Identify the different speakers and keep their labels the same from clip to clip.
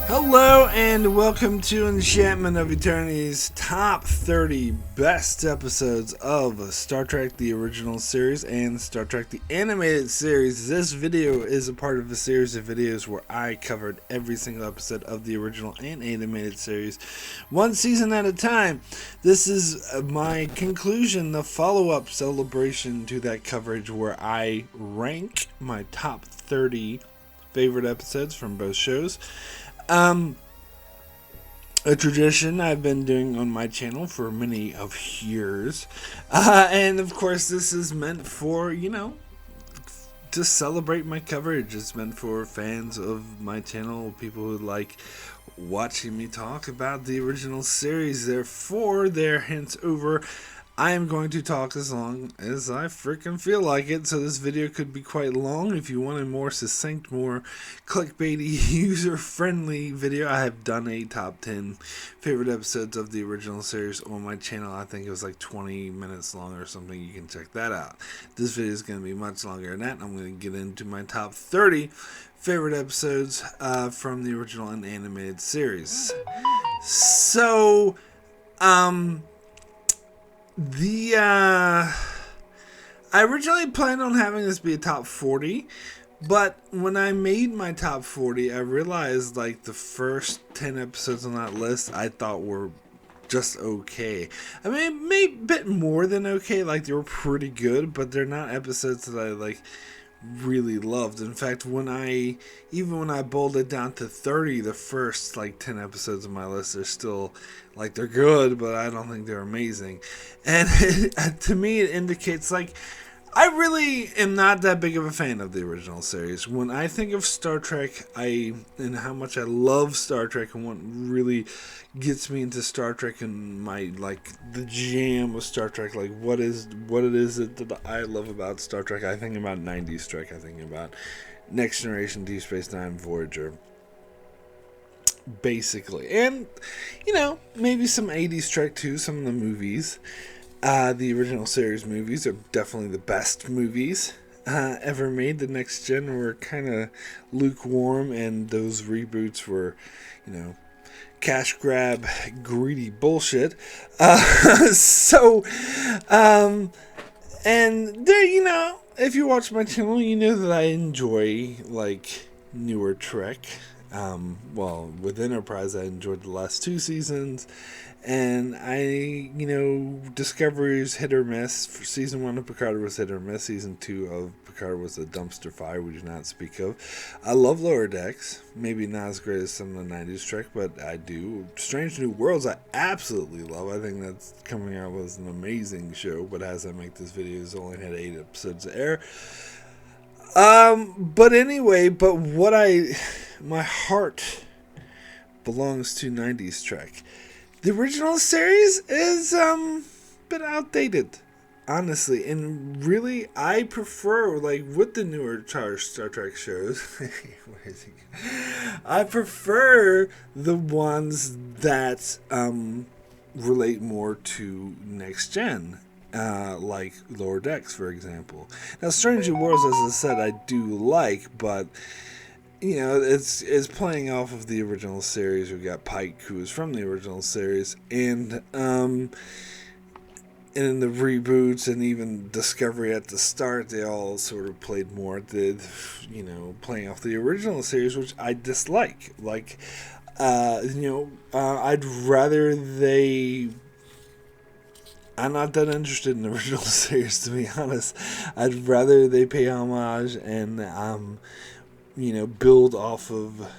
Speaker 1: Hello and welcome to Enchantment of Eternity's top 30 best episodes of Star Trek the Original Series and Star Trek the Animated Series. This video is a part of a series of videos where I covered every single episode of the original and animated series, one season at a time. This is my conclusion, the follow-up celebration to that coverage where I rank my top 30 favorite episodes from both shows. A tradition I've been doing on my channel for many of years. And of course this is meant for, to celebrate my coverage. It's meant for fans of my channel, people who like watching me talk about the original series. Therefore, hence over, I am going to talk as long as I freaking feel like it, so this video could be quite long. If you want a more succinct, more clickbaity, user-friendly video, I have done a top 10 favorite episodes of the original series on my channel. I think it was like 20 minutes long or something. You can check that out. This video is going to be much longer than that. I'm going to get into my top 30 favorite episodes from the original and animated series. So, I originally planned on having this be a top 40, but when I made my top 40, I realized like the first 10 episodes on that list I thought were just okay. I mean, maybe a bit more than okay, like they were pretty good, but they're not episodes that I like really loved. In fact, when I boiled it down to 30, the first like 10 episodes of my list are still like they're good, but I don't think they're amazing. And to me it indicates like I really am not that big of a fan of the original series. When I think of Star Trek, and how much I love Star Trek and what really gets me into Star Trek and my like the jam of Star Trek, like what it is that I love about Star Trek. I think about 90s Trek. I think about Next Generation, Deep Space Nine, Voyager, basically, and maybe some 80s Trek too. Some of the movies. The original series movies are definitely the best movies ever made. The Next Gen were kind of lukewarm, and those reboots were, cash grab, greedy bullshit. And there, if you watch my channel, you know that I enjoy like newer Trek. With Enterprise, I enjoyed the last 2 seasons. And Discovery's hit or miss. For season 1 of Picard was hit or miss. Season 2 of Picard was a dumpster fire we do not speak of. I love Lower Decks. Maybe not as great as some of the 90s Trek, but I do. Strange New Worlds I absolutely love. I think that's coming out was an amazing show, but as I make this video, it's only had 8 episodes to air. But anyway, my heart belongs to 90s Trek. The original series is a bit outdated, honestly, and really I prefer, like with the newer Star Trek shows, I prefer the ones that relate more to Next Gen. Like Lower Decks, for example. Now, Strange New Worlds, as I said, I do like, but it's playing off of the original series. We got Pike, who is from the original series, and in the reboots and even Discovery at the start, they all sort of played more playing off the original series, which I dislike. Like, I'd rather they. I'm not that interested in the original series, to be honest. I'd rather they pay homage and build off of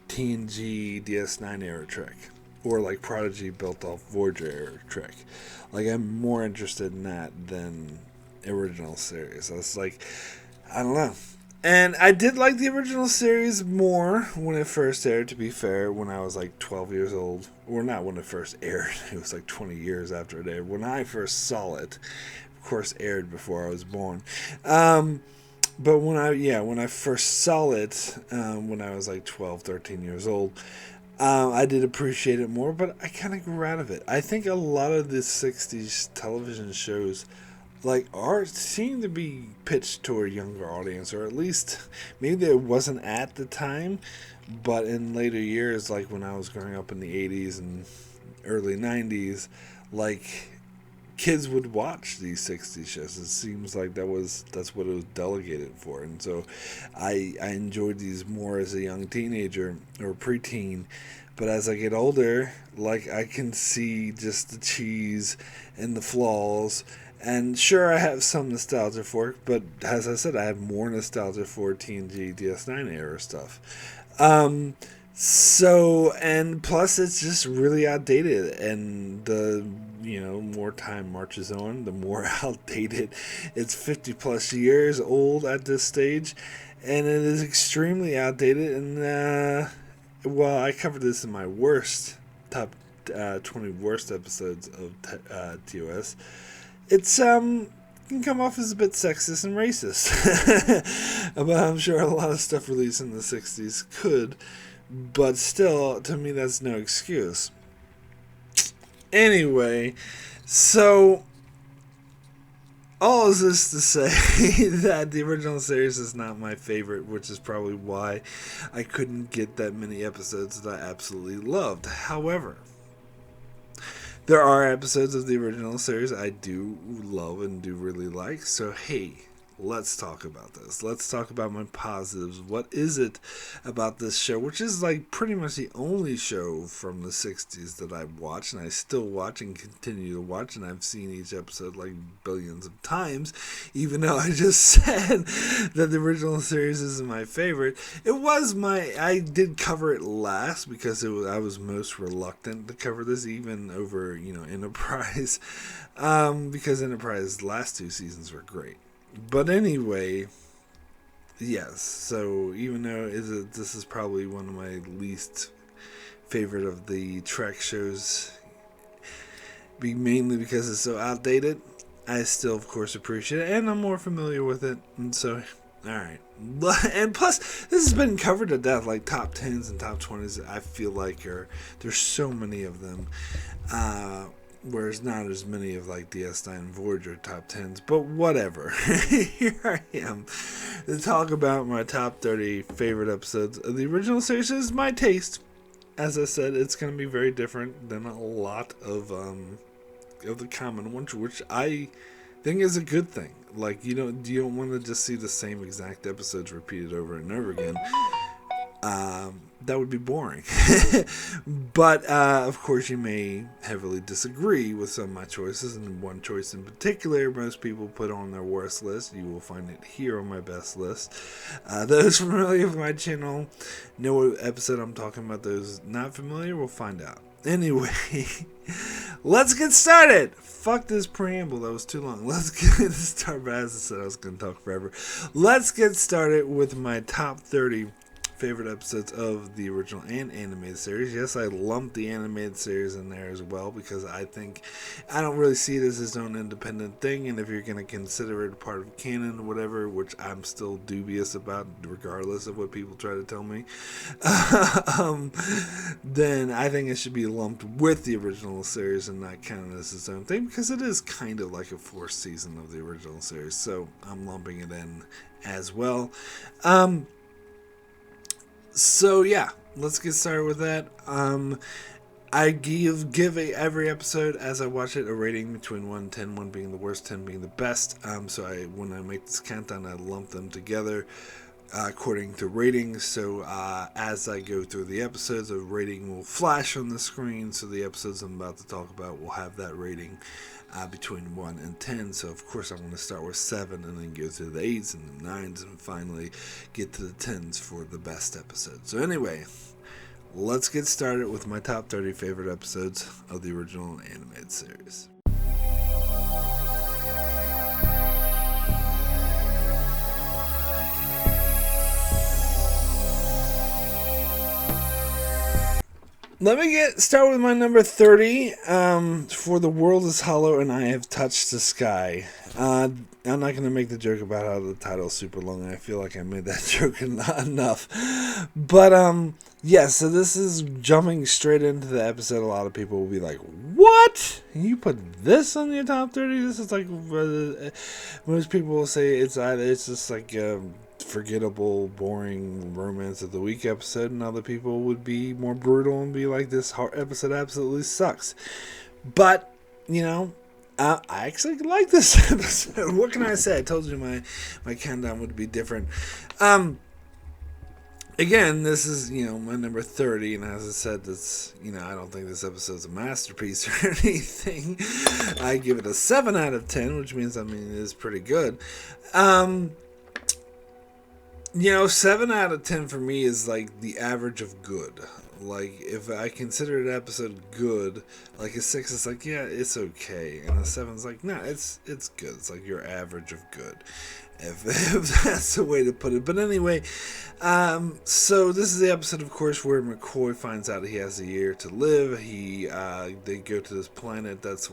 Speaker 1: TNG DS9 era Trek, or like Prodigy built off Voyager era Trek. Like, I'm more interested in that than original series. I was like, I don't know. And I did like the original series more when it first aired, to be fair, when I was like 12 years old. Or not when it first aired. It was like 20 years after it aired. When I first saw it, of course, aired before I was born. But when I first saw it, when I was like 12, 13 years old, I did appreciate it more, but I kind of grew out of it. I think a lot of the 60s television shows like art seemed to be pitched to a younger audience, or at least maybe it wasn't at the time, but in later years, like when I was growing up in the 80s and early 90s, like kids would watch these 60s shows. It seems like that's what it was delegated for. And so I enjoyed these more as a young teenager or preteen. But as I get older, like I can see just the cheese and the flaws. And sure, I have some nostalgia for it, but as I said, I have more nostalgia for TNG DS9 era stuff. Um, and plus, it's just really outdated, and the more time marches on, the more outdated. It's 50 plus years old at this stage, and it is extremely outdated. And well, I covered this in my top 20 worst episodes of TOS. It's can come off as a bit sexist and racist, but I'm sure a lot of stuff released in the 60s could, but still, to me, that's no excuse. Anyway, so all of this to say that the original series is not my favorite, which is probably why I couldn't get that many episodes that I absolutely loved. However, there are episodes of the original series I do love and do really like, so hey, let's talk about this. Let's talk about my positives. What is it about this show, which is like pretty much the only show from the 60s that I've watched, and I still watch and continue to watch, and I've seen each episode like billions of times, even though I just said that the original series isn't my favorite. I did cover it last because I was most reluctant to cover this, even over, Enterprise, because Enterprise's last 2 seasons were great. But anyway, yes, so even though this is probably one of my least favorite of the Trek shows, mainly because it's so outdated, I still, of course, appreciate it, and I'm more familiar with it, and so, alright. And plus, this has been covered to death, like top 10s and top 20s, I feel like there's so many of them, whereas not as many of like DS9 and Voyager top 10s, but whatever. Here I am to talk about my top 30 favorite episodes of the original series. This is my taste. As I said, it's going to be very different than a lot of the common ones, which I think is a good thing. Like, you don't want to just see the same exact episodes repeated over and over again. That would be boring. But, of course, you may heavily disagree with some of my choices, and one choice in particular most people put on their worst list. You will find it here on my best list. Those familiar with my channel know what episode I'm talking about. Those not familiar will find out. Anyway, let's get started. Fuck this preamble, that was too long. Let's get started. As I said, I was going to talk forever. Let's get started with my top 30 favorite episodes of the original and animated series. Yes, I lumped the animated series in there as well because I don't really see it as its own independent thing, and if you're going to consider it part of canon or whatever, which I'm still dubious about regardless of what people try to tell me, then I think it should be lumped with the original series and not counted as its own thing, because it is kind of like a 4th season of the original series, so I'm lumping it in as well. So yeah, let's get started with that. I give every episode as I watch it a rating between 1 and 10, 1 being the worst, 10 being the best. So when I make this countdown, I lump them together according to ratings. So as I go through the episodes, a rating will flash on the screen. So the episodes I'm about to talk about will have that rating between 1 and 10. So of course I'm going to start with 7 and then go through the 8s and the 9s and finally get to the 10s for the best episode. So anyway, let's get started with my top 30 favorite episodes of the original animated series. Let me start with my number 30, for the world is hollow and I have touched the sky. I'm not going to make the joke about how the title is super long. I feel like I made that joke not enough. But Yeah, so this is jumping straight into the episode. A lot of people will be like, "What? You put this on your top 30? This is like..." Most people will say it's just like a forgettable, boring romance of the week episode, and other people would be more brutal and be like, "This episode absolutely sucks." But you know, I actually like this episode. What can I say? I told you my countdown would be different. Again, this is, my number 30, and as I said, this, I don't think this episode's a masterpiece or anything. I give it a 7 out of 10, which means, it is pretty good. 7 out of 10 for me is like the average of good. Like, if I consider an episode good, like a 6 is like, yeah, it's okay. And a 7 is like, no, it's good. It's like your average of good. If that's the way to put it. But anyway, so this is the episode, of course, where McCoy finds out he has a year to live. They go to this planet it's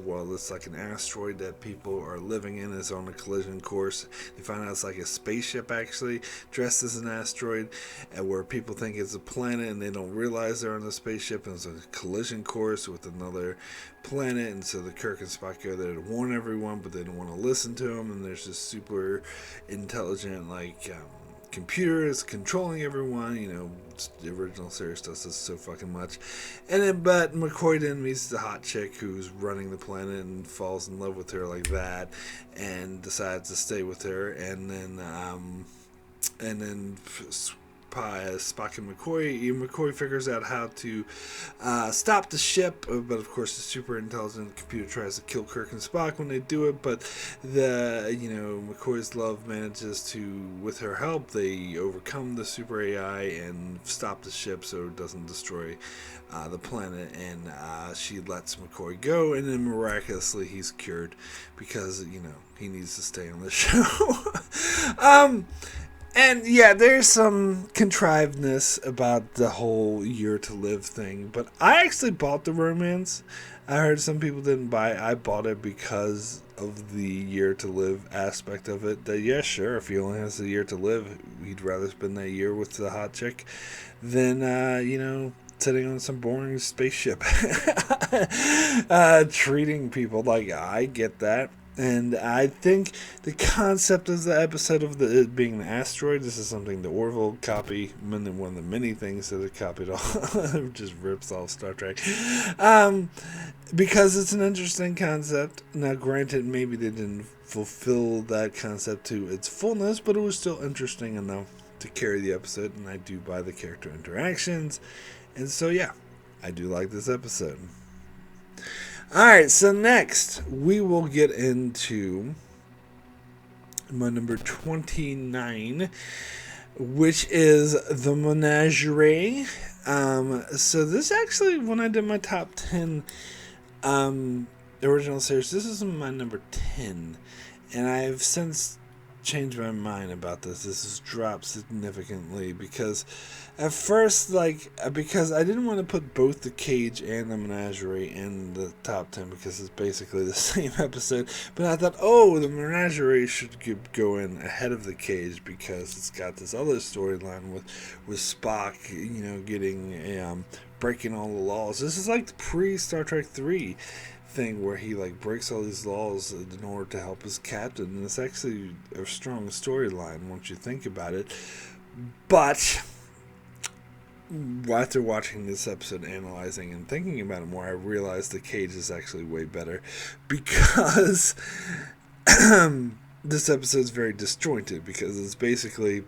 Speaker 1: like an asteroid that people are living in. It's on a collision course. They find out it's like a spaceship, actually, dressed as an asteroid, and where people think it's a planet, and they don't realize they're on the spaceship, and it's a collision course with another planet. And so the Kirk and Spock go there to warn everyone, but they don't want to listen to them, and there's this super intelligent computer is controlling everyone. The original series does this so fucking much. But McCoy then meets the hot chick who's running the planet and falls in love with her like that, and decides to stay with her. And then Spock and McCoy figures out how to stop the ship, but of course the super intelligent computer tries to kill Kirk and Spock when they do it. But McCoy's love manages to, with her help, they overcome the super AI and stop the ship so it doesn't destroy the planet. And she lets McCoy go, and then miraculously he's cured because he needs to stay on the show. And yeah, there's some contrivedness about the whole year to live thing, but I actually bought the romance. I heard some people didn't buy it. I bought it because of the year to live aspect of it. That, yeah, sure, if he only has a year to live, he'd rather spend that year with the hot chick than, sitting on some boring spaceship. Treating people. Like, I get that. And I think the concept of the episode of it being an asteroid, this is something the Orville copy, one of the many things that it copied off, just rips off Star Trek. Because it's an interesting concept. Now, granted, maybe they didn't fulfill that concept to its fullness, but it was still interesting enough to carry the episode, and I do buy the character interactions. And so, yeah, I do like this episode. Alright, so next we will get into my number 29, which is the Menagerie. So this actually, when I did my top 10 original series, this is my number 10. And I've since changed my mind about this. This has dropped significantly because at first, because I didn't want to put both the Cage and the Menagerie in the top 10 because it's basically the same episode. But I thought, the Menagerie should go in ahead of the Cage because it's got this other storyline with Spock, getting breaking all the laws. This is like the pre-Star Trek 3 thing where he breaks all these laws in order to help his captain, and it's actually a strong storyline once you think about it. But after watching this episode, analyzing and thinking about it more, I realized the Cage is actually way better because this episode is very disjointed because it's basically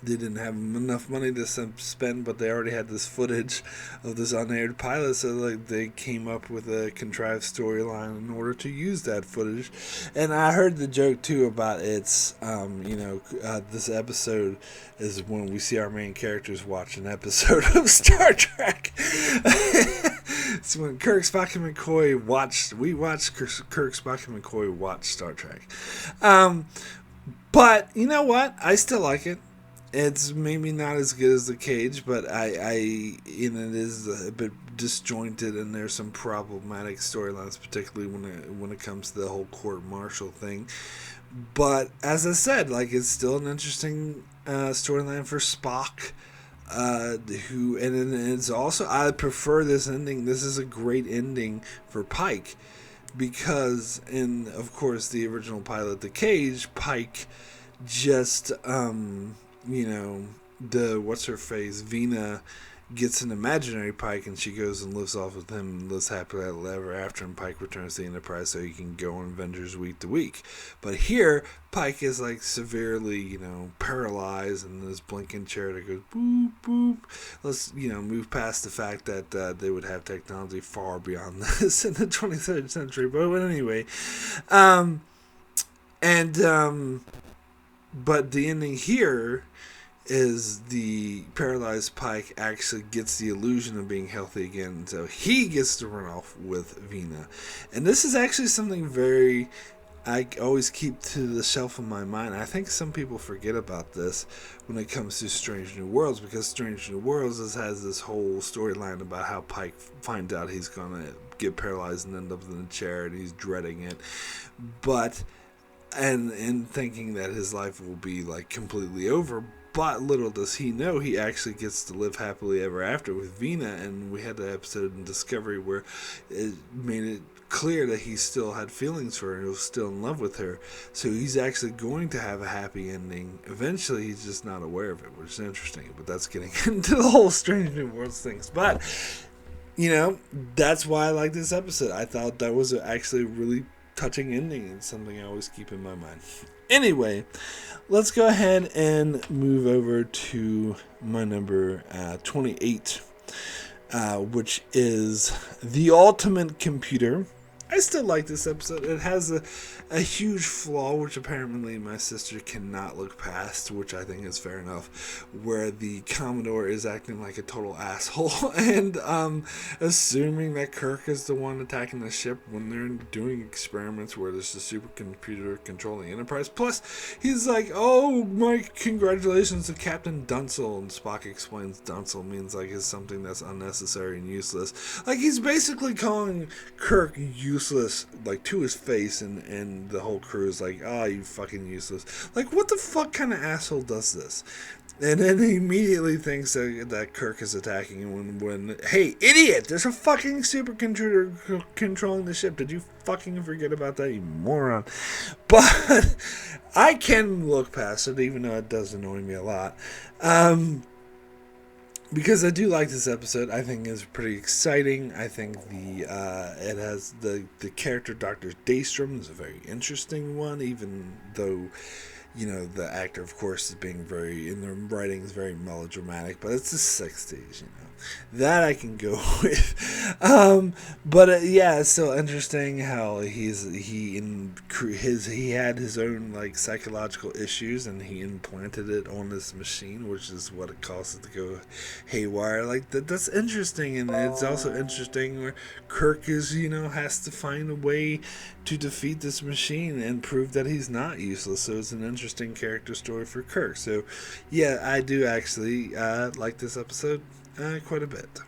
Speaker 1: they didn't have enough money to spend, but they already had this footage of this unaired pilot, so they came up with a contrived storyline in order to use that footage. And I heard the joke too about this episode is when we see our main characters watch an episode of Star Trek. It's when Kirk, Spock, and McCoy watched Kirk, Spock, and McCoy watch Star Trek. But you know what? I still like it. It's maybe not as good as the Cage, but it is a bit disjointed, and there's some problematic storylines, particularly when it comes to the whole court-martial thing. But as I said, it's still an interesting storyline for Spock. and it's also, I prefer this ending. This is a great ending for Pike, because in, of course, the original pilot, The Cage, Pike just the what's her face, Vina, gets an imaginary Pike, and she goes and lives off with him and lives happily ever after, and Pike returns to the Enterprise so he can go on adventures week to week. But here, Pike is like severely, paralyzed, in this blinking chair that goes boop, boop. Let's, move past the fact that they would have technology far beyond this in the 23rd century. But anyway, but the ending here is the paralyzed Pike actually gets the illusion of being healthy again, so he gets to run off with Vina. And this is actually something very, I always keep to the shelf of my mind. I think some people forget about this when it comes to Strange New Worlds, because Strange New Worlds has this whole storyline about how Pike finds out he's going to get paralyzed and end up in a chair, and he's dreading it. But, and thinking that his life will be like completely over. But little does he know, he actually gets to live happily ever after with Vina. And we had the episode in Discovery where it made it clear that he still had feelings for her and was still in love with her. So he's actually going to have a happy ending. Eventually, he's just not aware of it, which is interesting. But that's getting into the whole Strange New Worlds things. But, that's why I like this episode. I thought that was actually a really touching ending, and something I always keep in my mind. Anyway, let's go ahead and move over to my number 28, which is The Ultimate Computer. I still like this episode. It has a huge flaw, which apparently my sister cannot look past, which I think is fair enough, where the Commodore is acting like a total asshole and assuming that Kirk is the one attacking the ship when they're doing experiments where there's a supercomputer controlling the Enterprise. Plus, he's like, oh, my congratulations to Captain Dunsel, and Spock explains Dunsel means like it's something that's unnecessary and useless. Like, he's basically calling Kirk useless, like, to his face, and the whole crew is like, oh, you fucking useless. Like, what the fuck kind of asshole does this? And then he immediately thinks that Kirk is attacking him when, hey, idiot, there's a fucking supercomputer controlling the ship. Did you fucking forget about that, you moron? But I can look past it, even though it does annoy me a lot. Because I do like this episode. I think it's pretty exciting. I think it has the character Dr. Daystrom is a very interesting one, even though, the actor, of course, is being in the writing is very melodramatic, but it's the 60s, That I can go with. But it's still interesting how he had his own like psychological issues, and he implanted it on this machine, which is what it caused it to go haywire. Like that's interesting, and it's also interesting where Kirk is has to find a way to defeat this machine and prove that he's not useless. So it's an interesting character story for Kirk. So yeah, I do actually like this episode quite a bit.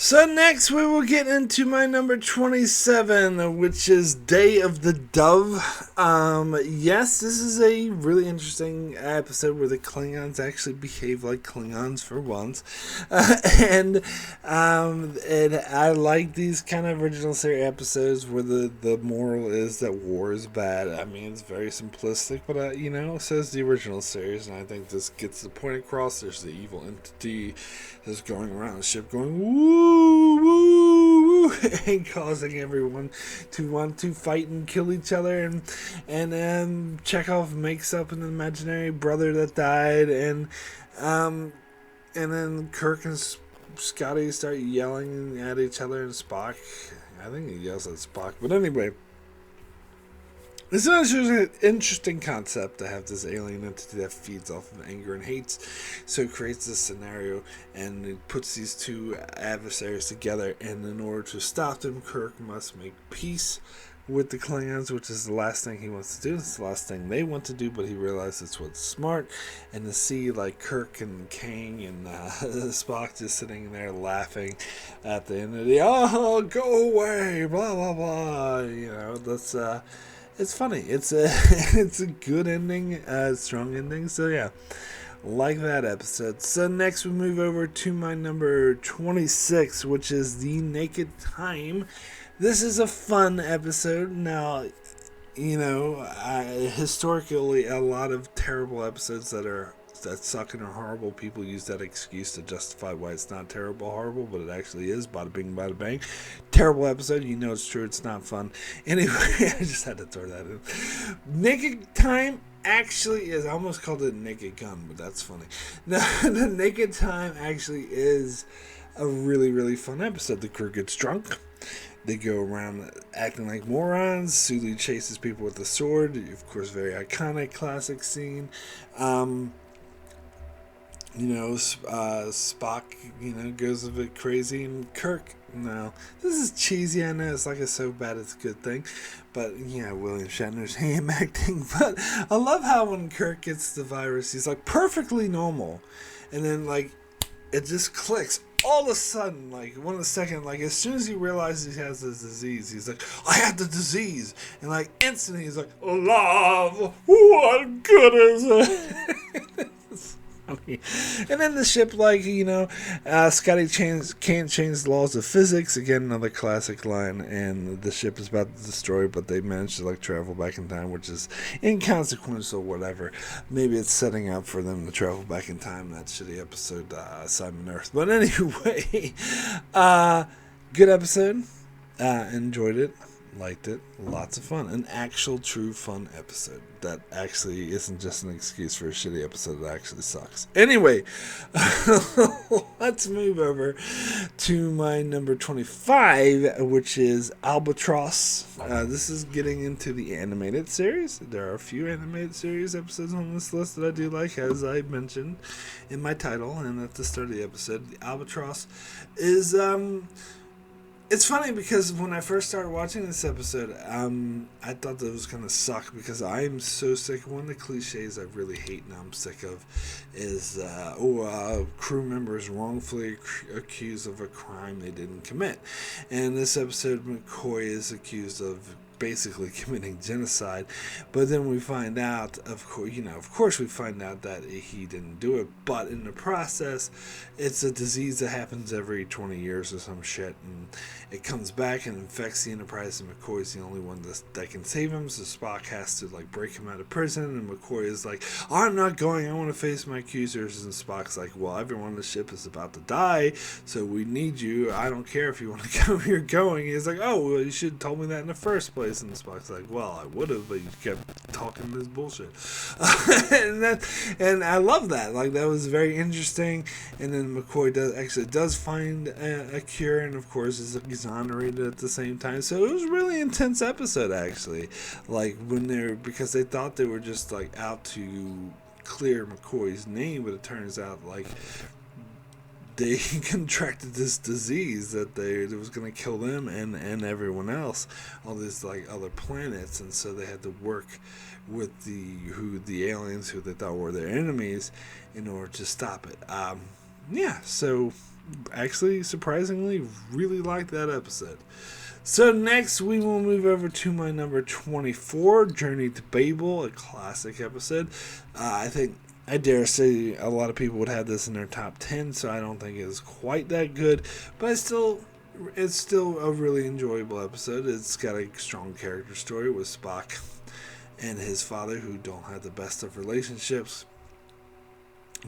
Speaker 1: So next we will get into my number 27, which is Day of the Dove. Yes, this is a really interesting episode where the Klingons actually behave like Klingons for once. And I like these kind of original series episodes where the moral is that war is bad. I mean, it's very simplistic, but so is the original series, and I think this gets the point across. There's the evil entity that's going around the ship going, woo! Woo, and causing everyone to want to fight and kill each other, and Chekhov makes up an imaginary brother that died, and then Kirk and Scotty start yelling at each other, and Spock, I think he yells at Spock, but anyway. It's an interesting concept to have this alien entity that feeds off of anger and hates. So it creates this scenario, and it puts these two adversaries together, and in order to stop them, Kirk must make peace with the Klingons, which is the last thing he wants to do. It's the last thing they want to do, but he realizes it's what's smart. And to see like Kirk and Kang and Spock just sitting there laughing at the end of the go away, blah blah blah. That's it's funny. It's a it's a good ending, strong ending. So yeah. Like that episode. So next we move over to my number 26, which is The Naked Time. This is a fun episode. Now, historically, a lot of terrible episodes that suck and are horrible, people use that excuse to justify why it's not terrible, horrible, but it actually is. Bada bing, bada bang. Terrible episode. It's true. It's not fun. Anyway, I just had to throw that in. Naked Time actually is, I almost called it Naked Gun, but that's funny. The Naked Time actually is a really, really fun episode. The crew gets drunk. They go around acting like morons. Sulu chases people with a sword. Of course, very iconic, classic scene. Spock, goes a bit crazy, and Kirk, this is cheesy, I know, it's like it's so bad it's a good thing, but, William Shatner's ham acting, but I love how when Kirk gets the virus, he's, like, perfectly normal, and then, like, it just clicks. All of a sudden, like, 1 second, like, as soon as he realizes he has this disease, he's like, I have the disease, and, like, instantly he's like, love, what good is it? And then the ship, Scotty can't change the laws of physics. Again, another classic line. And the ship is about to destroy, but they manage to travel back in time, which is inconsequential. Whatever. Maybe it's setting up for them to travel back in time. That shitty episode, Simon Earth. But anyway, good episode. Enjoyed it. Liked it. Lots of fun. An actual true fun episode that actually isn't just an excuse for a shitty episode that actually sucks. Anyway, let's move over to my number 25, which is Albatross. This is getting into the animated series. There are a few animated series episodes on this list that I do like, as I mentioned in my title and at the start of the episode. The Albatross is it's funny because when I first started watching this episode, I thought that it was going to suck because I'm so sick. One of the cliches I really hate and I'm sick of is, crew members wrongfully accused of a crime they didn't commit. And in this episode, McCoy is accused of basically committing genocide, but then we find out, of course we find out that he didn't do it, but in the process, it's a disease that happens every 20 years or some shit, and it comes back and infects the Enterprise, and McCoy's the only one that can save him, so Spock has to, break him out of prison, and McCoy is like, I'm not going, I want to face my accusers, and Spock's like, well, everyone on the ship is about to die, so we need you, I don't care if you want to go, you're going. He's like, oh, well, you should have told me that in the first place. And Spock's like, well, I would have, but you kept talking this bullshit. And I love that. That was very interesting. And then McCoy does find a cure, and of course is exonerated at the same time. So it was a really intense episode, actually. Because they thought they were just out to clear McCoy's name, but it turns out they contracted this disease that was going to kill them and everyone else, all these other planets, and so they had to work with the aliens who they thought were their enemies in order to stop it. So actually, surprisingly, really liked that episode. So next we will move over to my number 24, Journey to Babel, a classic episode. I dare say a lot of people would have this in their top 10, so I don't think it's quite that good, but it's still a really enjoyable episode. It's got a strong character story with Spock and his father, who don't have the best of relationships,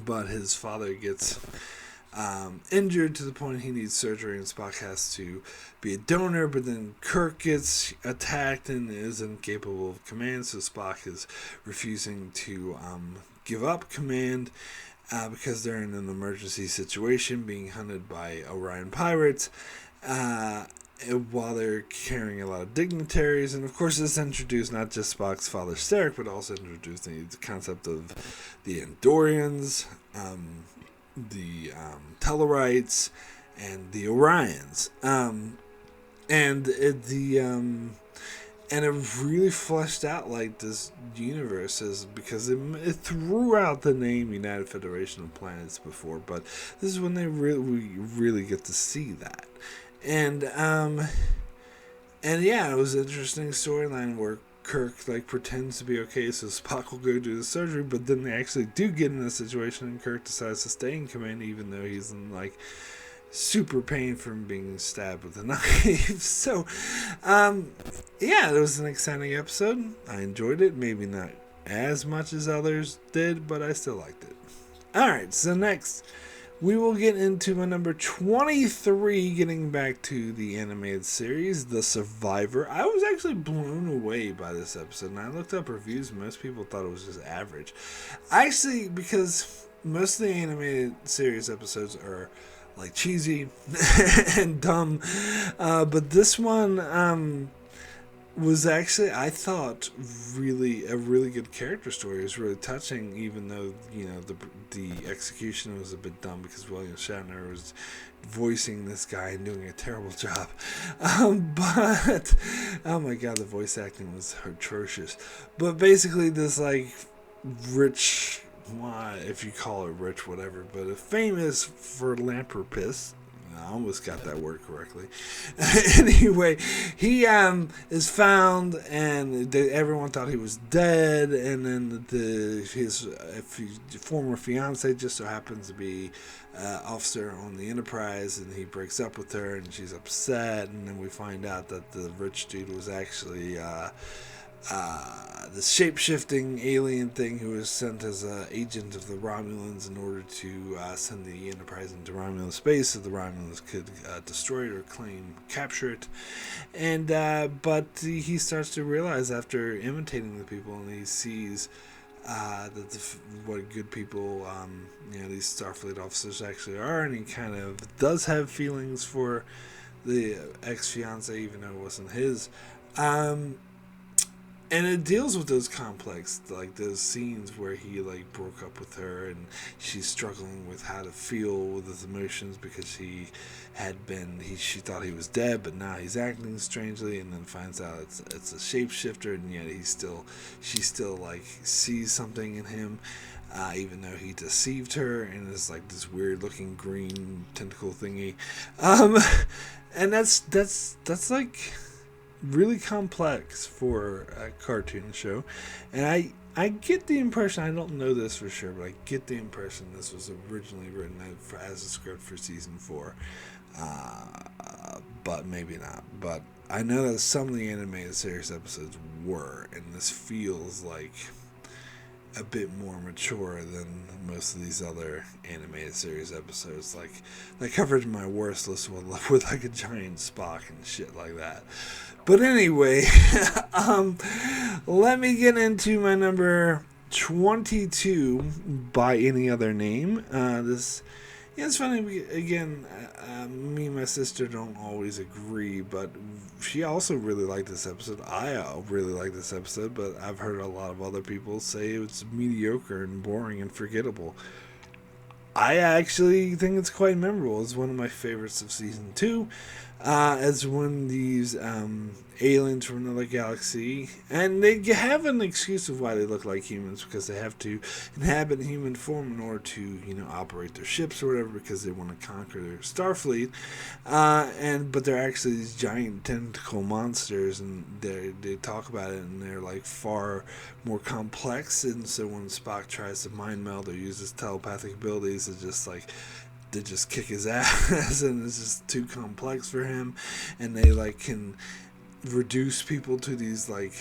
Speaker 1: but his father gets injured to the point he needs surgery, and Spock has to be a donor, but then Kirk gets attacked and is incapable of command, so Spock is refusing to give up command because they're in an emergency situation, being hunted by Orion pirates, while they're carrying a lot of dignitaries. And of course this introduced not just Spock's father Sarek, but also introduced the concept of the Andorians, the Tellarites, and the Orions, And it really fleshed out like this universe is, because it threw out the name United Federation of Planets before, but this is when they really get to see that. And yeah, it was an interesting storyline where Kirk like pretends to be okay so Spock will go do the surgery, but then they actually do get in a situation and Kirk decides to stay in command even though he's in like super pain from being stabbed with a knife. So yeah, it was an exciting episode. I enjoyed it, maybe not as much as others did, but I still liked it. Alright, so next we will get into my number 23, getting back to the animated series, The Survivor. I was actually blown away by this episode, and I looked up reviews. Most people thought it was just average. Actually, because most of the animated series episodes are like cheesy and dumb, but this one was actually, I thought, really a really good character story. It was really touching, even though, you know, the execution was a bit dumb because William Shatner was voicing this guy and doing a terrible job. But oh my god, the voice acting was atrocious. But basically, this like rich, if you call it rich, whatever, but a famous philanthropist. I almost got that word correctly. Anyway, he is found, and everyone thought he was dead. And then his former fiance just so happens to be officer on the Enterprise, and he breaks up with her, and she's upset. And then we find out that the rich dude was actually the shape-shifting alien thing who was sent as an agent of the Romulans in order to send the Enterprise into Romulan space so the Romulans could destroy it or capture it. And but he starts to realize after imitating the people, and he sees that what good people these Starfleet officers actually are, and he kind of does have feelings for the ex-fiance even though it wasn't his. And it deals with those complex, like those scenes where he like broke up with her and she's struggling with how to feel with his emotions because she thought he was dead, but now he's acting strangely, and then finds out it's a shapeshifter, and yet she still like sees something in him, even though he deceived her, and it's like this weird looking green tentacle thingy, and that's like really complex for a cartoon show. And I get the impression, I don't know this for sure, but I get the impression this was originally written as a script for season 4, but maybe not. But I know that some of the animated series episodes were, and this feels like a bit more mature than most of these other animated series episodes. Like, they covered my worst list with like a giant Spock and shit like that. But anyway, let me get into my number 22, By Any Other Name. It's funny, again, me and my sister don't always agree, but she also really liked this episode. I really like this episode, but I've heard a lot of other people say it's mediocre and boring and forgettable. I actually think it's quite memorable. It's one of my favorites of season 2. As when these aliens from another galaxy, and they have an excuse of why they look like humans, because they have to inhabit human form in order to, operate their ships or whatever, because they want to conquer their Starfleet. But they're actually these giant tentacle monsters, and they talk about it, and they're like far more complex. And so when Spock tries to mind meld or use his telepathic abilities, it's just like they just kick his ass, and it's just too complex for him. And they like can reduce people to these like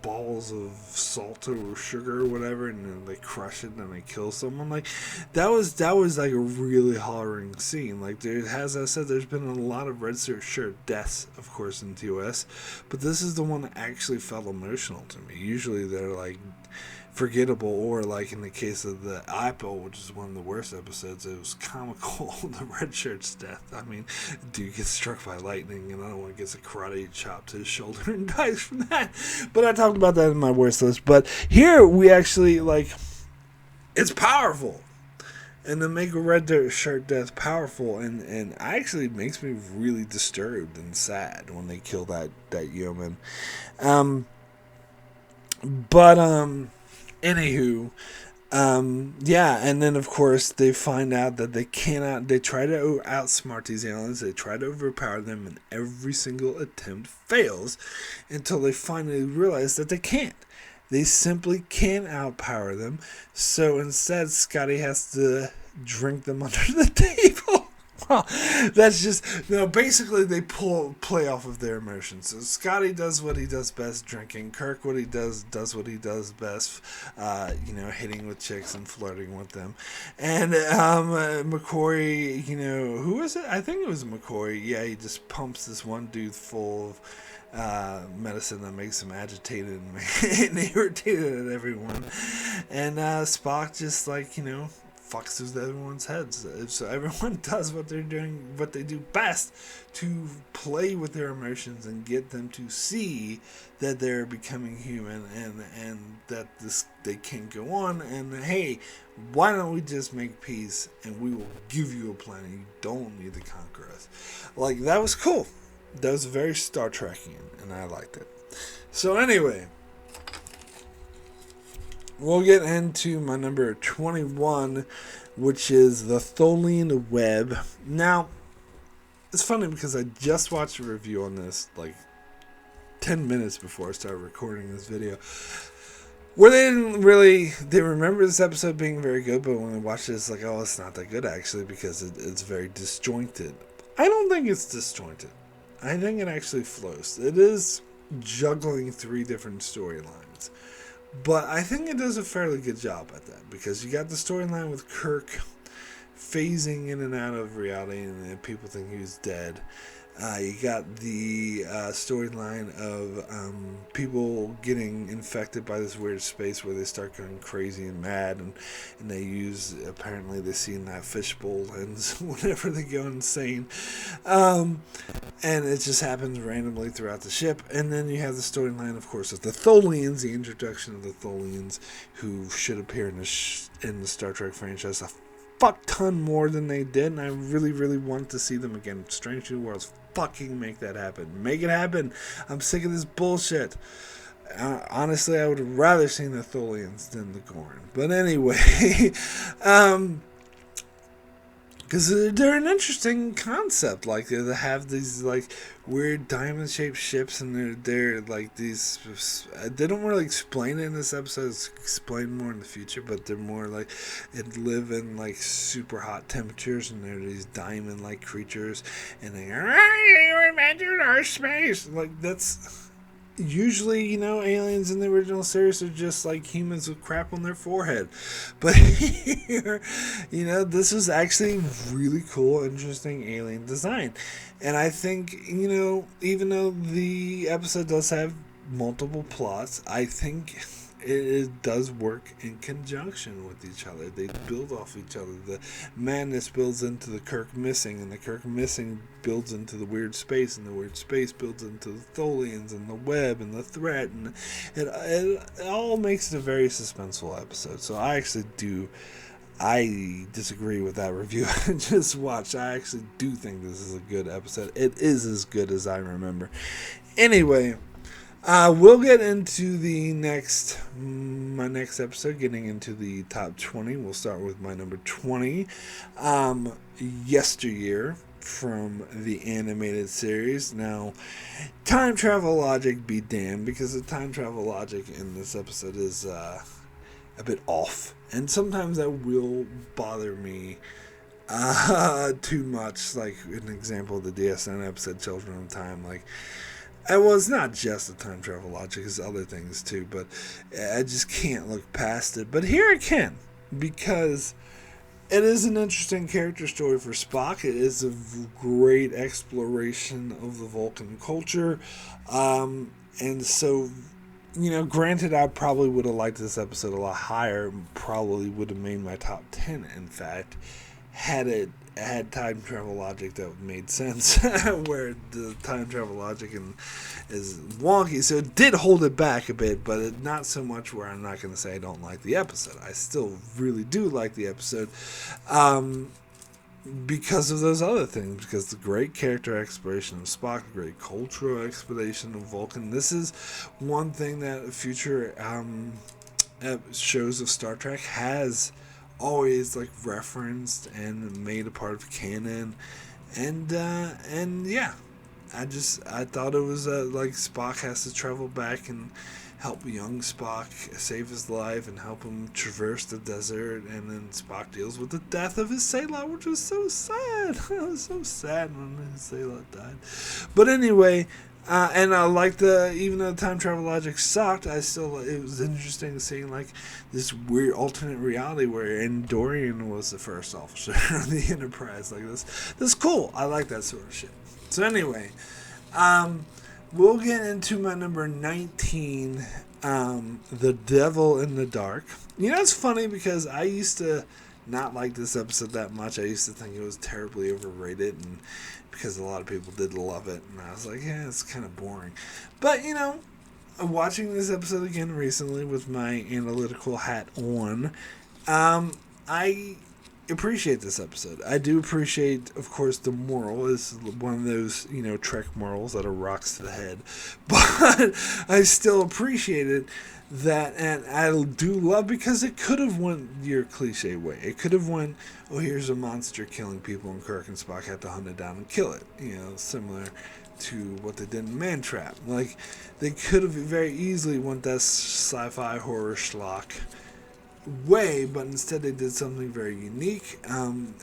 Speaker 1: balls of salt or sugar or whatever, and then they crush it and they kill someone. Like that was like a really harrowing scene. Like as I said, there's been a lot of red shirt deaths, of course, in TOS, but this is the one that actually felt emotional to me. Usually they're like forgettable, or like in the case of the Apple, which is one of the worst episodes, it was comical. The red shirt's death. I mean, dude gets struck by lightning, and another one gets a karate chop to his shoulder and dies from that. But I talked about that in my worst list. But here we actually, like, it's powerful. and to make a red shirt death powerful, and actually makes me really disturbed and sad when they kill that yeoman. But anywho, yeah, and then of course they find out that they try to outsmart these aliens, they try to overpower them, and every single attempt fails until they finally realize that they can't. They simply can't outpower them, so instead Scotty has to drink them under the table. Well, that's just, basically they play off of their emotions. So Scotty does what he does best, drinking. Kirk what he does what he does best, hitting with chicks and flirting with them. And McCoy, who was it? I think it was McCoy. Yeah, he just pumps this one dude full of medicine that makes him agitated and irritated at everyone. And Spock just fucks with everyone's heads. So everyone does what they do best, to play with their emotions and get them to see that they're becoming human and that they can't go on, and hey, why don't we just make peace and we will give you a planet. You don't need to conquer us. That was cool. That was very Star Trekian, and I liked it. So anyway, we'll get into my number 21, which is the Klingon Web. Now, it's funny because I just watched a review on this 10 minutes before I started recording this video, where they remember this episode being very good, but when they watched it, it's it's not that good actually, because it's very disjointed. I don't think it's disjointed. I think it actually flows. It is juggling 3 different storylines. But I think it does a fairly good job at that, because you got the storyline with Kirk phasing in and out of reality and people think he's dead. You got the storyline of people getting infected by this weird space where they start going crazy and mad, and apparently they see in that fishbowl lens whenever they go insane. And it just happens randomly throughout the ship. And then you have the storyline, of course, of the Tholians, the introduction of the Tholians, who should appear in the Star Trek franchise a fuck ton more than they did, and I really, really want to see them again. Strange New Worlds, fucking make that happen. Make it happen. I'm sick of this bullshit. Honestly, I would have rather seen the Tholians than the Gorn. But anyway, because they're an interesting concept. They have these weird diamond-shaped ships, and they're these. They don't really explain it in this episode. It's explained more in the future, but they're more it live in super hot temperatures, and they're these diamond-like creatures, and they you imagine our space. That's. Usually, aliens in the original series are just humans with crap on their forehead. But here, this was actually really cool, interesting alien design. And I think, even though the episode does have multiple plots, I think it does work in conjunction with each other. They build off each other. The madness builds into the Kirk missing, and the Kirk missing builds into the weird space, and the weird space builds into the Tholians and the web and the threat, and it all makes it a very suspenseful episode. So I disagree with that review I just watched. I actually do think this is a good episode. It is as good as I remember. Anyway, we'll get into my next episode, getting into the top 20. We'll start with my number 20, Yesteryear, from the animated series. Now, time travel logic be damned, because the time travel logic in this episode is a bit off, and sometimes that will bother me too much. An example of the DSN episode, Children of Time, it's not just the time travel logic, it's other things too, but I just can't look past it. But here I can, because it is an interesting character story for Spock. It is a great exploration of the Vulcan culture. And so, granted, I probably would have liked this episode a lot higher, probably would have made my top 10, in fact, had it had time travel logic that made sense, where the time travel logic is wonky. So it did hold it back a bit, but not so much where I'm not going to say I don't like the episode. I still really do like the episode. Because of those other things, because the great character exploration of Spock, the great cultural exploration of Vulcan. This is one thing that future shows of Star Trek has always like referenced and made a part of canon, and yeah, I thought it was like Spock has to travel back and help young Spock save his life and help him traverse the desert, and then Spock deals with the death of his sailor, which was so sad. It was so sad when his sailor died. But anyway, and I like even though the time travel logic sucked, it was interesting seeing like this weird alternate reality where Andorian was the first officer of the Enterprise. Like this is cool. I like that sort of shit. So anyway, we'll get into my number 19, The Devil in the Dark. You know, it's funny because I used to not like this episode that much. I used to think it was terribly overrated, and because a lot of people did love it, and I was like, yeah, it's kind of boring. But, you know, watching this episode again recently with my analytical hat on, I appreciate this episode. I do appreciate, of course, the moral is one of those, you know, Trek morals that are rocks to the head. But I still appreciate it that, and I do love, because it could have went your cliche way. It could have went, oh, here's a monster killing people, and Kirk and Spock have to hunt it down and kill it. You know, similar to what they did in Man Trap. Like, they could have very easily went that sci-fi horror schlock way, but instead they did something very unique.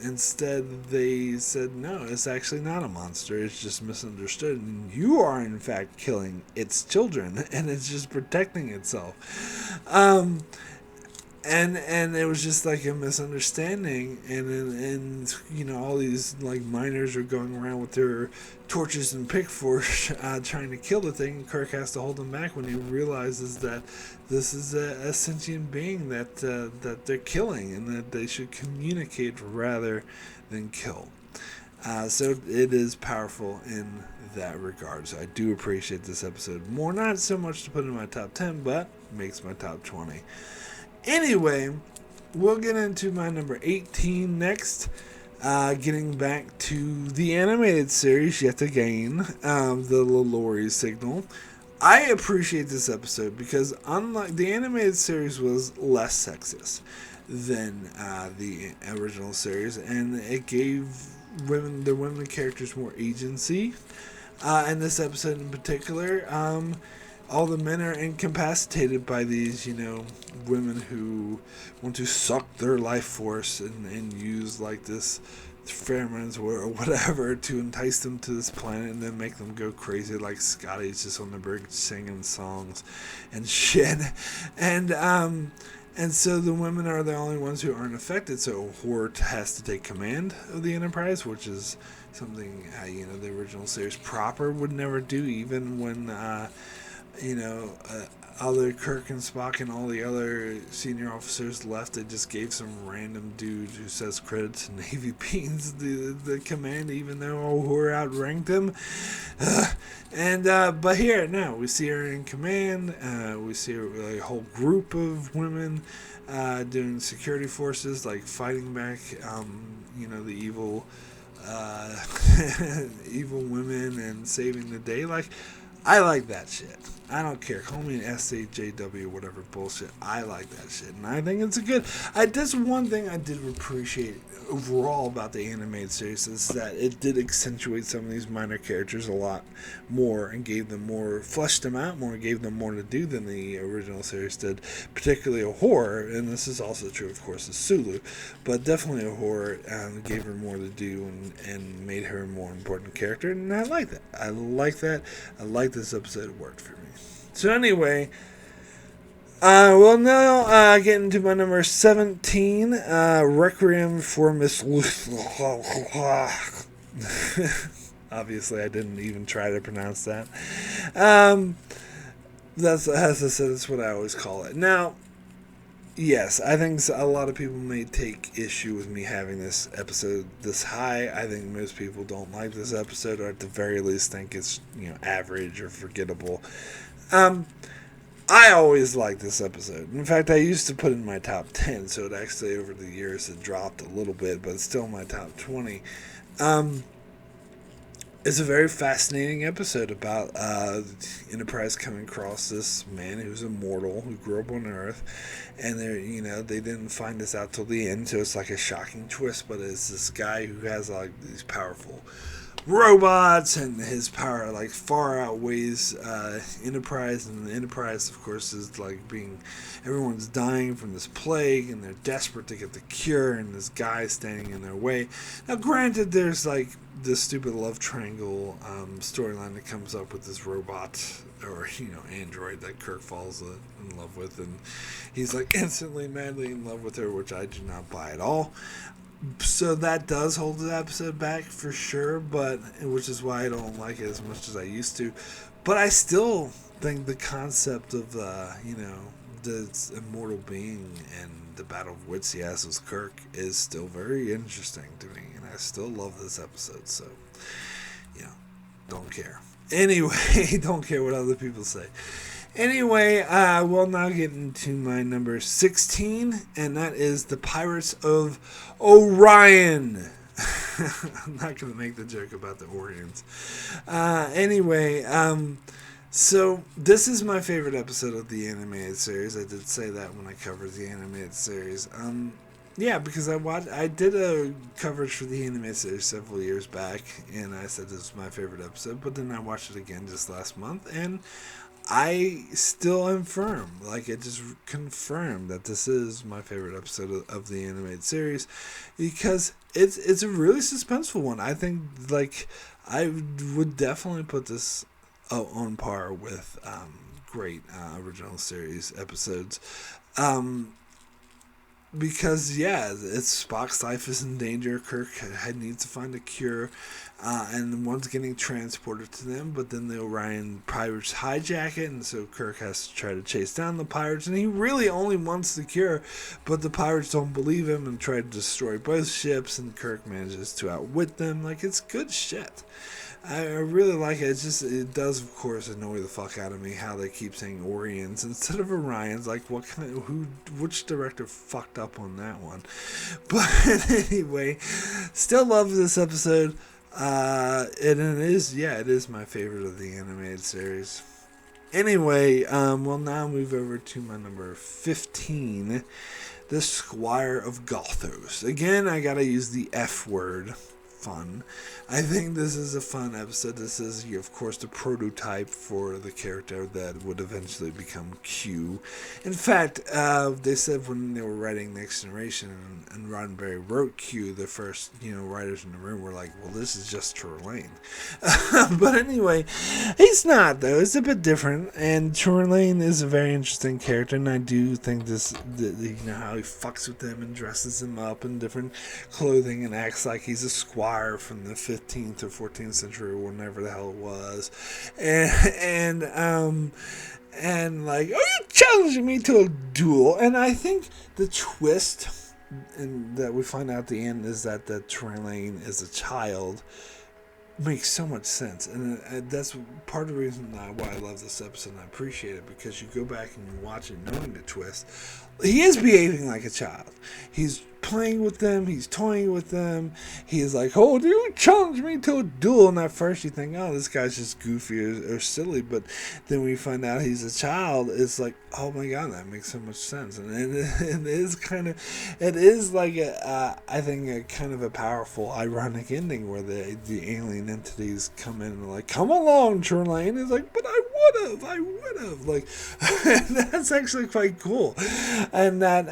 Speaker 1: Instead they said, no, it's actually not a monster, it's just misunderstood, and you are in fact killing its children, and it's just protecting itself. And it was just like a misunderstanding, and you know, all these like miners are going around with their torches and pitchforks trying to kill the thing, and Kirk has to hold them back when he realizes that this is a sentient being that they're killing, and that they should communicate rather than kill. So it is powerful in that regard. So I do appreciate this episode more. Not so much to put in my top 10, but makes my top 20. Anyway, we'll get into my number 18 next. Getting back to the animated series yet again, the Lelori Signal. I appreciate this episode because, unlike the animated series, was less sexist than the original series, and it gave the women characters more agency. In this episode in particular, all the men are incapacitated by these, you know, women who want to suck their life force and use like this pheromones or whatever to entice them to this planet and then make them go crazy, like Scotty's just on the bridge singing songs and shit. And so the women are the only ones who aren't affected, so Hort has to take command of the Enterprise, which is something, you know, the original series proper would never do, even when other Kirk and Spock and all the other senior officers left. They just gave some random dude who says credits to Navy beans the command, even though Uhura outranked him. But here, no, we see her in command. We see a whole group of women doing security forces, like fighting back, the evil evil women and saving the day. Like, I like that shit. I don't care. Call me an SAJW, whatever bullshit. I like that shit. And I think it's that's one thing I did appreciate overall about the animated series, is that it did accentuate some of these minor characters a lot more and fleshed them out more, and gave them more to do than the original series did, particularly Uhura. And this is also true, of course, of Sulu, but definitely Uhura gave her more to do and made her a more important character, and I like that. I like this episode. It worked for me. So anyway, we'll now get into my number 17, Requiem for Miss Obviously, I didn't even try to pronounce that. That's, as I said, that's what I always call it. Now, Yes, I think a lot of people may take issue with me having this episode this high. I think most people don't like this episode, or at the very least think it's average or forgettable. Um, I always liked this episode. In fact, I used to put it in my top 10, so it actually over the years it dropped a little bit, but it's still in my top 20. Um, It's a very fascinating episode about Enterprise coming across this man who's immortal, who grew up on Earth, and they didn't find this out till the end, so it's like a shocking twist. But it's this guy who has like these powerful robots, and his power like far outweighs Enterprise, and the Enterprise, of course, is like everyone's dying from this plague, and they're desperate to get the cure, and this guy standing in their way. Now, granted, there's like this stupid love triangle storyline that comes up with this robot or android that Kirk falls in love with, and he's like instantly madly in love with her, which I do not buy at all. So that does hold the episode back for sure, but which is why I don't like it as much as I used to. But I still think the concept of this immortal being and the battle of wits he has with Kirk is still very interesting to me, and I still love this episode. So, don't care. Anyway, don't care what other people say. Anyway, we'll now get into my number 16, and that is the Pirates of Orion. I'm not going to make the joke about the Orions. So this is my favorite episode of the animated series. I did say that when I covered the animated series. Because I did a coverage for the animated series several years back, and I said this was my favorite episode, but then I watched it again just last month, and I still am firm. Like, it just confirmed that this is my favorite episode of the animated series, because it's a really suspenseful one. I think, like, I would definitely put this on par with great original series episodes. Because, it's Spock's life is in danger. Kirk needs to find a cure, and one's getting transported to them, but then the Orion pirates hijack it, and so Kirk has to try to chase down the pirates, and he really only wants the cure, but the pirates don't believe him and try to destroy both ships, and Kirk manages to outwit them. Like, it's good shit. I really like it. It does, of course, annoy the fuck out of me how they keep saying Orions instead of Orions. Like, which director fucked up on that one? But anyway, still love this episode. And it is my favorite of the animated series. Anyway, we'll now move over to my number 15, the Squire of Gothos. Again, I gotta use the F word. Fun. I think this is a fun episode. This is, of course, the prototype for the character that would eventually become Q. In fact, they said when they were writing Next Generation and Roddenberry wrote Q, the first, writers in the room were like, well, this is just Trelane. But anyway, he's not, though. It's a bit different, and Trelane is a very interesting character, and I do think how he fucks with them and dresses them up in different clothing and acts like he's a squire from the 15th or 14th century, or whenever the hell it was, and like, are you challenging me to a duel? And I think the twist, and that we find out at the end, is that Trelane is a child. Makes so much sense, and that's part of the reason why I love this episode, and I appreciate it, because you go back and you watch it knowing the twist. He is behaving like a child. He's playing with them. He's toying with them. He's like, oh, do you challenge me to a duel? And at first you think, oh, this guy's just goofy or silly. But then when you find out he's a child, it's like, oh my God, that makes so much sense. And it is like, I think, a kind of a powerful, ironic ending where the alien entities come in and are like, come along, Trelane. It's like, but I would have. Like, that's actually quite cool. And that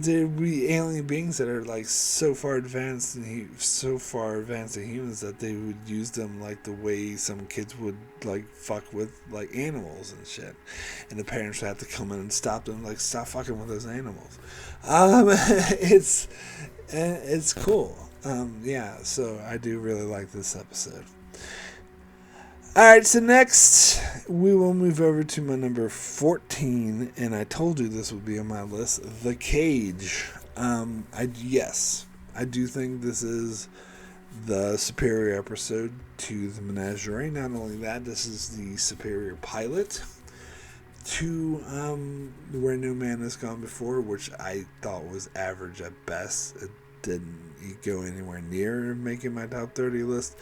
Speaker 1: there be alien beings that are like so far advanced in humans that they would use them like the way some kids would like fuck with like animals and shit, and the parents would have to come in and stop them, like, stop fucking with those animals. It's cool. So I do really like this episode. Alright, so next we will move over to my number 14, and I told you this would be on my list, The Cage. I do think this is the superior episode to the Menagerie. Not only that, this is the superior pilot to Where No Man Has Gone Before, which I thought was average at best. It didn't go anywhere near making my top 30 list.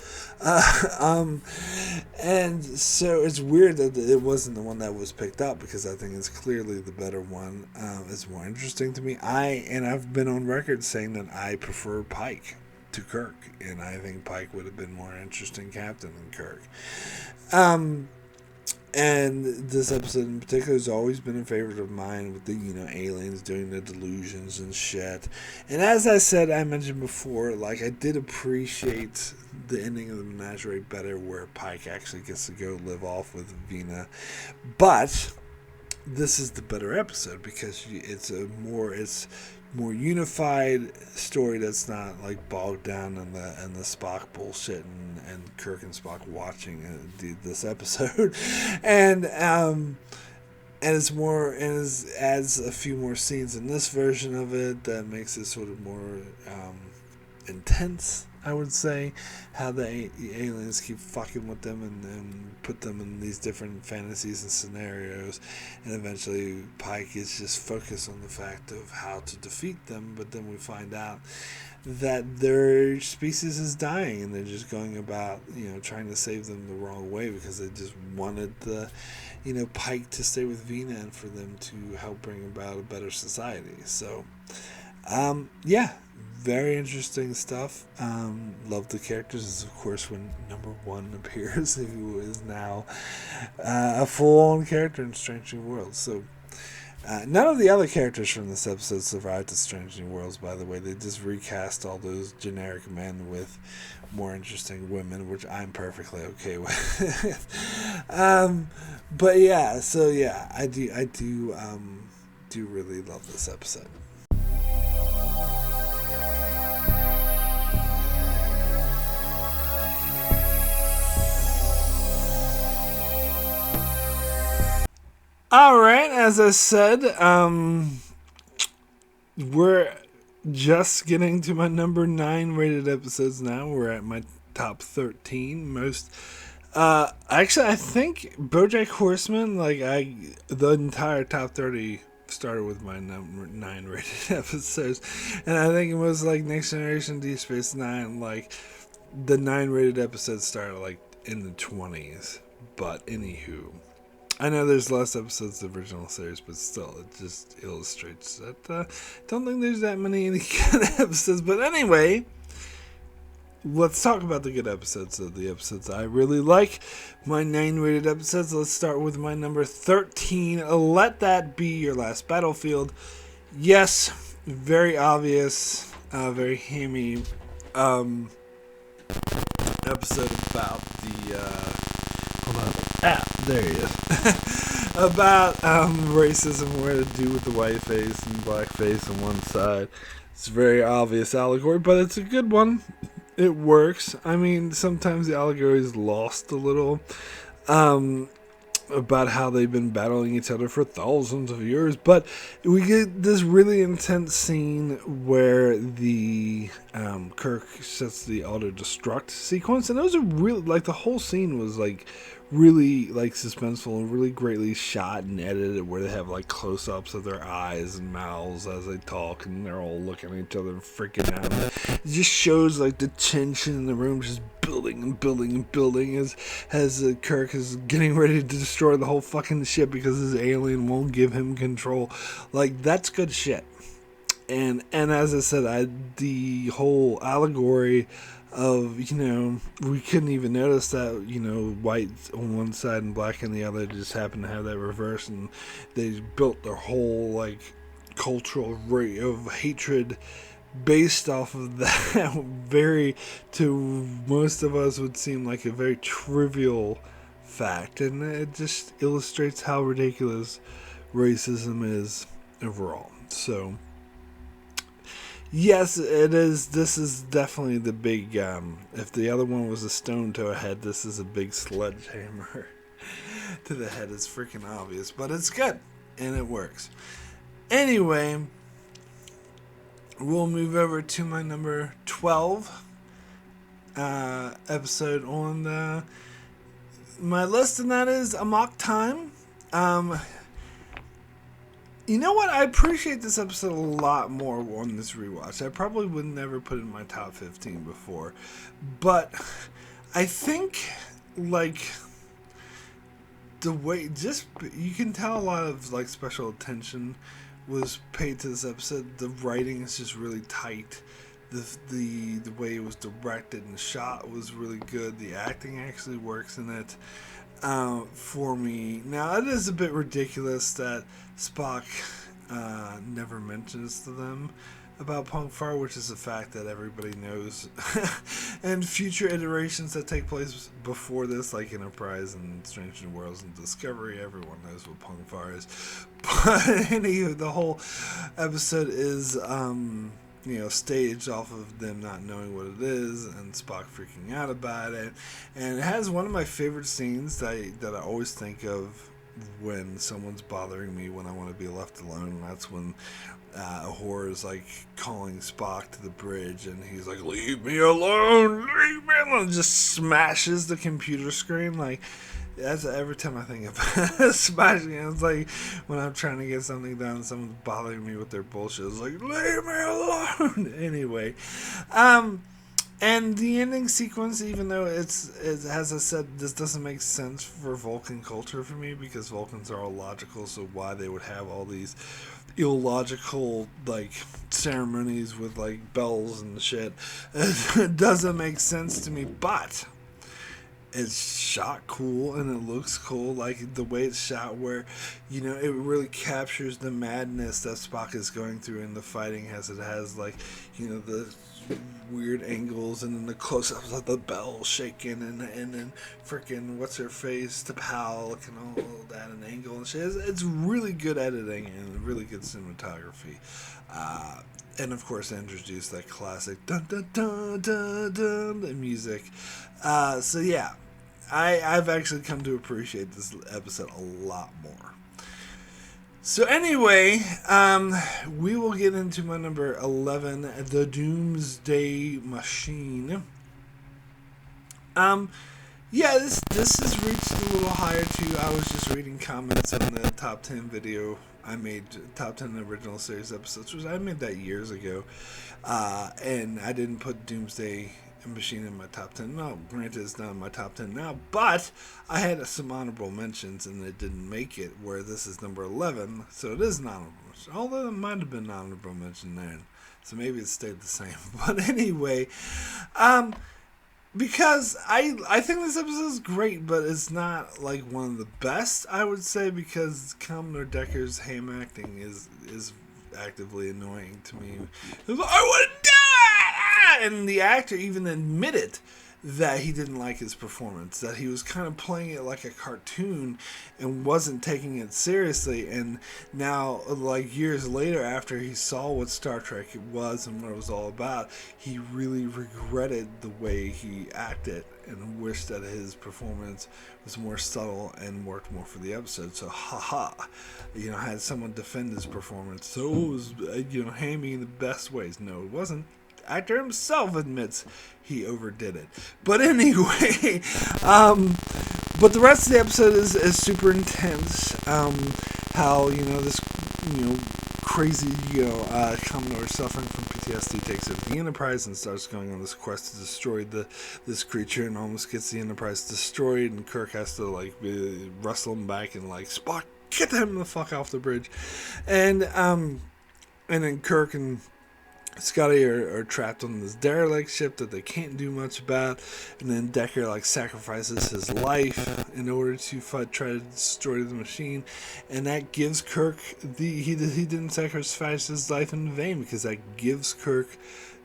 Speaker 1: And so it's weird that it wasn't the one that was picked up, because I think it's clearly the better one. It's more interesting to me. I've been on record saying that I prefer Pike to Kirk, and I think Pike would have been more interesting captain than Kirk. And this episode in particular has always been a favorite of mine, with the, aliens doing the delusions and shit. And as I mentioned before, like, I did appreciate the ending of the Menagerie better, where Pike actually gets to go live off with Vina. But this is the better episode, because it's more unified story that's not like bogged down in the Spock bullshit and Kirk and Spock watching this episode, and it's more, and it adds a few more scenes in this version of it that makes it sort of more intense, I would say, how the aliens keep fucking with them and put them in these different fantasies and scenarios, and eventually Pike is just focused on the fact of how to defeat them, but then we find out that their species is dying, and they're just going about, trying to save them the wrong way, because they just wanted the, Pike to stay with Vina and for them to help bring about a better society. So, very interesting stuff. Love the characters. This is, of course, when number 1 appears, who is now a full-on character in Strange New Worlds. So, none of the other characters from this episode survived to Strange New Worlds, by the way. They just recast all those generic men with more interesting women, which I'm perfectly okay with. But yeah, so yeah, I do really love this episode. Alright, as I said, we're just getting to my number 9 rated episodes now. We're at my top 13. Actually, I think BoJack Horseman, the entire top 30 started with my number 9 rated episodes. And I think it was Next Generation, Deep Space Nine, the 9 rated episodes started in the 20s. But anywho, I know there's less episodes of the original series, but still, it just illustrates that I don't think there's that many good episodes. But anyway, let's talk about the good episodes, of the episodes I really like. My 9 rated episodes. Let's start with my number 13. Let That Be Your Last Battlefield. Yes, very obvious, very hammy episode about the... there he is. About racism, what to do with the white face and black face on one side. It's a very obvious allegory, but it's a good one. It works. I mean, sometimes the allegory is lost a little. About how they've been battling each other for thousands of years, but we get this really intense scene where the Kirk sets the auto-destruct sequence, and it was a really, the whole scene was really suspenseful and really greatly shot and edited, where they have close-ups of their eyes and mouths as they talk, and they're all looking at each other and freaking out. It just shows the tension in the room just building and building and building as Kirk is getting ready to destroy the whole fucking ship because his alien won't give him control. That's good shit. And as I said, the whole allegory of, we couldn't even notice that, white on one side and black on the other, just happened to have that reverse, and they built their whole cultural rate of hatred based off of that to most of us would seem like a very trivial fact, and it just illustrates how ridiculous racism is overall. So yes, it is. This is definitely the big, if the other one was a stone to a head, this is a big sledgehammer. to the head is freaking obvious, but it's good and it works. Anyway, we'll move over to my number 12 episode on my list, and that is Amok Time. You know what? I appreciate this episode a lot more on this rewatch. I probably would never put it in my top 15 before, but I think, like, the way, just, you can tell a lot of, like, special attention was paid to this episode. The writing is just really tight. The way it was directed and shot was really good. The acting actually works in it for me. Now, it is a bit ridiculous that Spock never mentions to them about Punkfar, which is a fact that everybody knows. And future iterations that take place before this, like Enterprise and Strange New Worlds and Discovery, everyone knows what Punkfar is. But anyway, the whole episode is staged off of them not knowing what it is and Spock freaking out about it. And it has one of my favorite scenes that I always think of when someone's bothering me when I want to be left alone. And that's when Uhura is like calling Spock to the bridge and he's like, leave me alone, leave me alone, just smashes the computer screen. Like, that's every time I think of smashing it. It's like when I'm trying to get something done, someone's bothering me with their bullshit. It's like, leave me alone. Anyway, and the ending sequence, even though it's as I said, this doesn't make sense for Vulcan culture for me because Vulcans are all logical. So why they would have all these illogical like ceremonies with like bells and shit, it doesn't make sense to me. But it's shot cool and it looks cool, like the way it's shot where, it really captures the madness that Spock is going through in the fighting, as it has like, the weird angles and then the close-ups of the bell shaking and then freaking what's her face, the pal looking all that an angle and shit. It's really good editing and really good cinematography. And of course introduced that classic dun dun dun dun dun the music. So yeah, I've actually come to appreciate this episode a lot more. So anyway, we will get into my number 11, the Doomsday Machine. Yeah, this has reached a little higher too. I was just reading comments on the top 10 video I made, top 10 original series episodes, which I made that years ago. And I didn't put Doomsday Machine in my top 10. No, granted it's not in my top 10 now, but I had some honorable mentions and it didn't make it, where this is number 11, so it is an honorable mention. Although it might have been an honorable mention then, so maybe it stayed the same. But anyway, because I think this episode is great, but it's not like one of the best, I would say, because Commodore Decker's ham acting is actively annoying to me. I would die! And the actor even admitted that he didn't like his performance, that he was kind of playing it like a cartoon and wasn't taking it seriously. And now, like years later, after he saw what Star Trek it was and what it was all about, he really regretted the way he acted and wished that his performance was more subtle and worked more for the episode. So, had someone defend his performance. So it was, hammy in the best ways. No, it wasn't. Actor himself admits he overdid it. But anyway, but the rest of the episode is super intense. How, this, crazy, Commodore suffering from PTSD takes over the Enterprise and starts going on this quest to destroy this creature and almost gets the Enterprise destroyed, and Kirk has to, wrestle him back and, Spock, get him the fuck off the bridge. And then Kirk and Scotty are trapped on this derelict ship that they can't do much about, and then Decker sacrifices his life in order to try to destroy the machine, and that gives Kirk he didn't sacrifice his life in vain, because that gives Kirk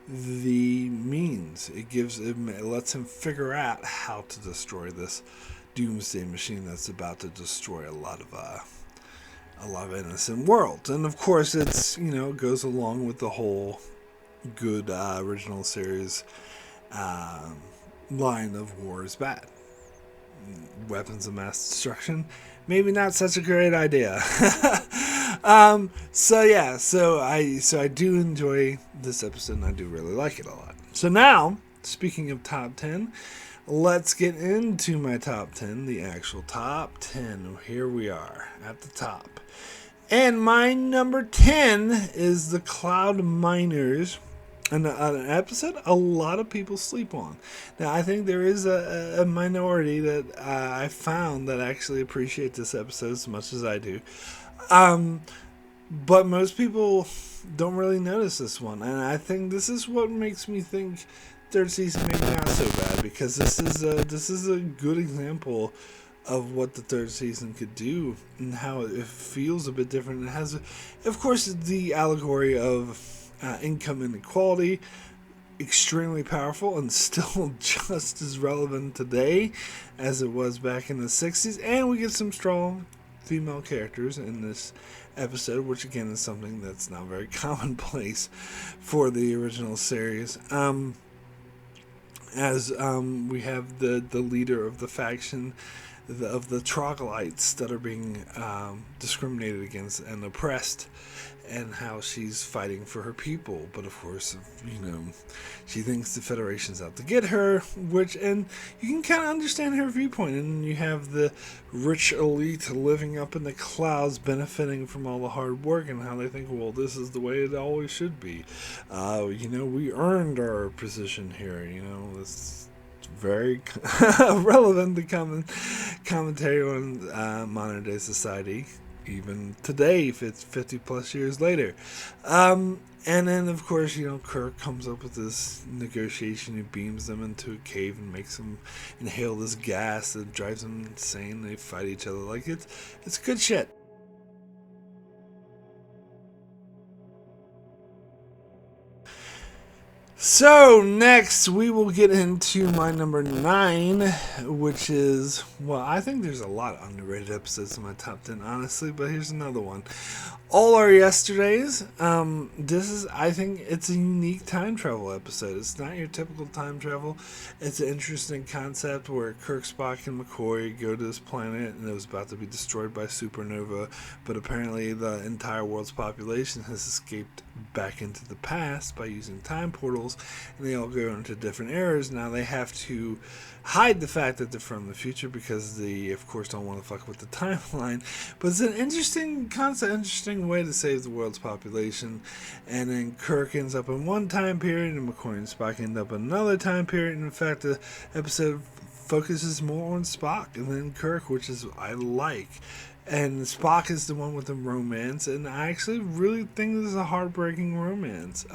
Speaker 1: the means. It lets him figure out how to destroy this Doomsday Machine that's about to destroy a lot of innocent worlds. And of course it's goes along with the whole good original series line of war is bad. weapons of mass destruction. Maybe not such a great idea. So I do enjoy this episode, and I do really like it a lot. So now, speaking of top 10, let's get into my top 10, the actual top 10. Here we are at the top. And my number 10 is the Cloud Miners, an episode a lot of people sleep on. Now, I think there is a minority that I found that actually appreciate this episode as much as I do. But most people don't really notice this one. And I think this is what makes me think third season maybe not so bad, because this is a good example of what the third season could do and how it feels a bit different. It has, of course, the allegory of income inequality, extremely powerful and still just as relevant today as it was back in the 60s. And we get some strong female characters in this episode, which again is something that's not very commonplace for the original series. As we have the leader of the faction of the troglodytes that are being discriminated against and oppressed, and how she's fighting for her people. But of course, she thinks the Federation's out to get her, and you can kind of understand her viewpoint. And you have the rich elite living up in the clouds, benefiting from all the hard work, and how they think, well, this is the way it always should be. We earned our position here. It's very relevant to commentary on modern day society, even today, if it's 50 plus years later. And then, of course, Kirk comes up with this negotiation. He beams them into a cave and makes them inhale this gas that drives them insane. They fight each other. Like, it's good shit. So, next we will get into my number 9, which is, I think there's a lot of underrated episodes in my top 10, honestly, but here's another one. All Our Yesterdays. I think it's a unique time travel episode. It's not your typical time travel. It's an interesting concept where Kirk, Spock, and McCoy go to this planet, and it was about to be destroyed by supernova, but apparently the entire world's population has escaped back into the past by using time portals, and they all go into different eras. Now they have to hide the fact that they're from the future because they, of course, don't want to fuck with the timeline. But it's an interesting concept, interesting way to save the world's population. And then Kirk ends up in one time period, and McCoy and Spock end up in another time period. And in fact, the episode focuses more on Spock and then Kirk, which is I like. And Spock is the one with the romance, and I actually really think this is a heartbreaking romance.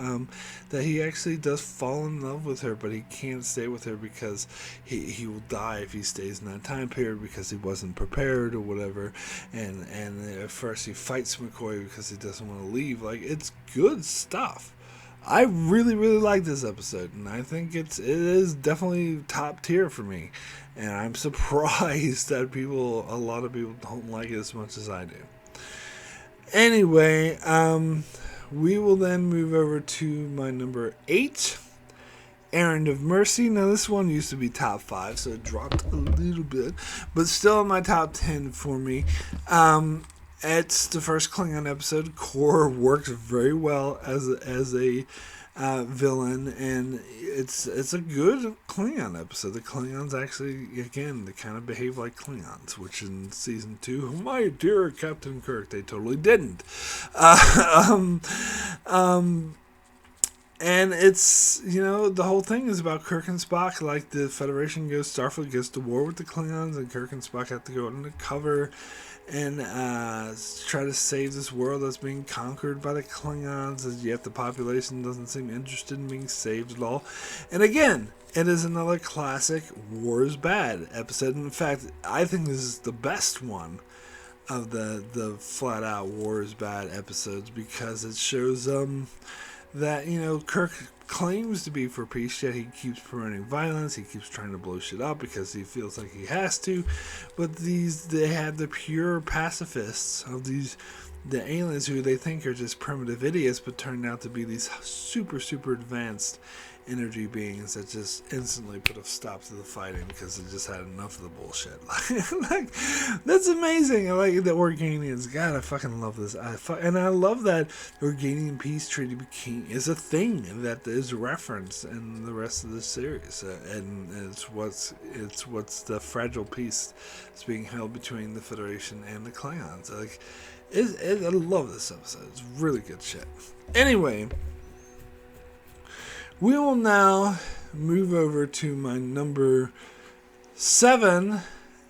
Speaker 1: That he actually does fall in love with her, but he can't stay with her because he will die if he stays in that time period because he wasn't prepared or whatever. And at first he fights McCoy because he doesn't want to leave. Like, it's good stuff. I really, really like this episode, and I think it is definitely top tier for me. And I'm surprised that a lot of people don't like it as much as I do. Anyway, we will then move over to my number 8, Errand of Mercy. Now, this one used to be top 5, so it dropped a little bit, but still in my top 10 for me. It's the first Klingon episode. Kor works very well as a villain, and it's a good Klingon episode. The Klingons actually, again, they kind of behave like Klingons, which in season 2, my dear Captain Kirk, they totally didn't. And it's, the whole thing is about Kirk and Spock. Like, the Starfleet goes to war with the Klingons, and Kirk and Spock have to go undercover and try to save this world that's being conquered by the Klingons, and yet the population doesn't seem interested in being saved at all. And again, it is another classic war is bad episode. In fact, I think this is the best one of the flat out war is bad episodes, because it shows that Kirk claims to be for peace, yet he keeps promoting violence. He keeps trying to blow shit up because he feels like he has to. But they have the pure pacifists of the aliens who they think are just primitive idiots, but turned out to be these super, super advanced energy beings that just instantly put a stop to the fighting because it just had enough of the bullshit. Like, that's amazing. I like the Organians. God, I fucking love this. And I love that Organian peace treaty is a thing that is referenced in the rest of the series, and it's what's the fragile peace that's being held between the Federation and the Klingons. Like, I love this episode. It's really good shit. Anyway, we will now move over to my number 7,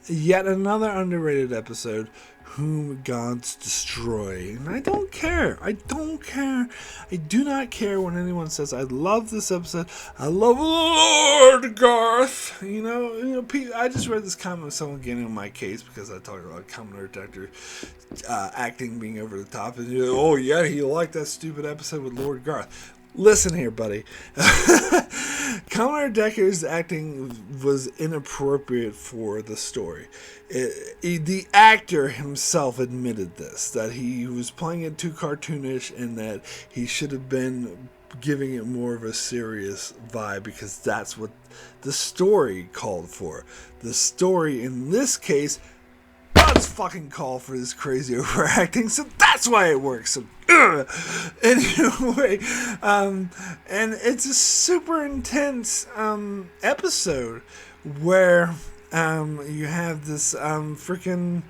Speaker 1: yet another underrated episode, Whom Gods Destroy. And I don't care. I do not care when anyone says, I love this episode. I love Lord Garth. You know, I just read this comment of someone getting on my case because I talked about Commodore Decker acting being over the top. And you're like, oh yeah, he liked that stupid episode with Lord Garth. Listen here, buddy. Commodore Decker's acting was inappropriate for the story. The actor himself admitted this, that he was playing it too cartoonish and that he should have been giving it more of a serious vibe because that's what the story called for. The story in this case does fucking call for this crazy overacting, so that's why it works. So, anyway, and it's a super intense episode where you have this freaking,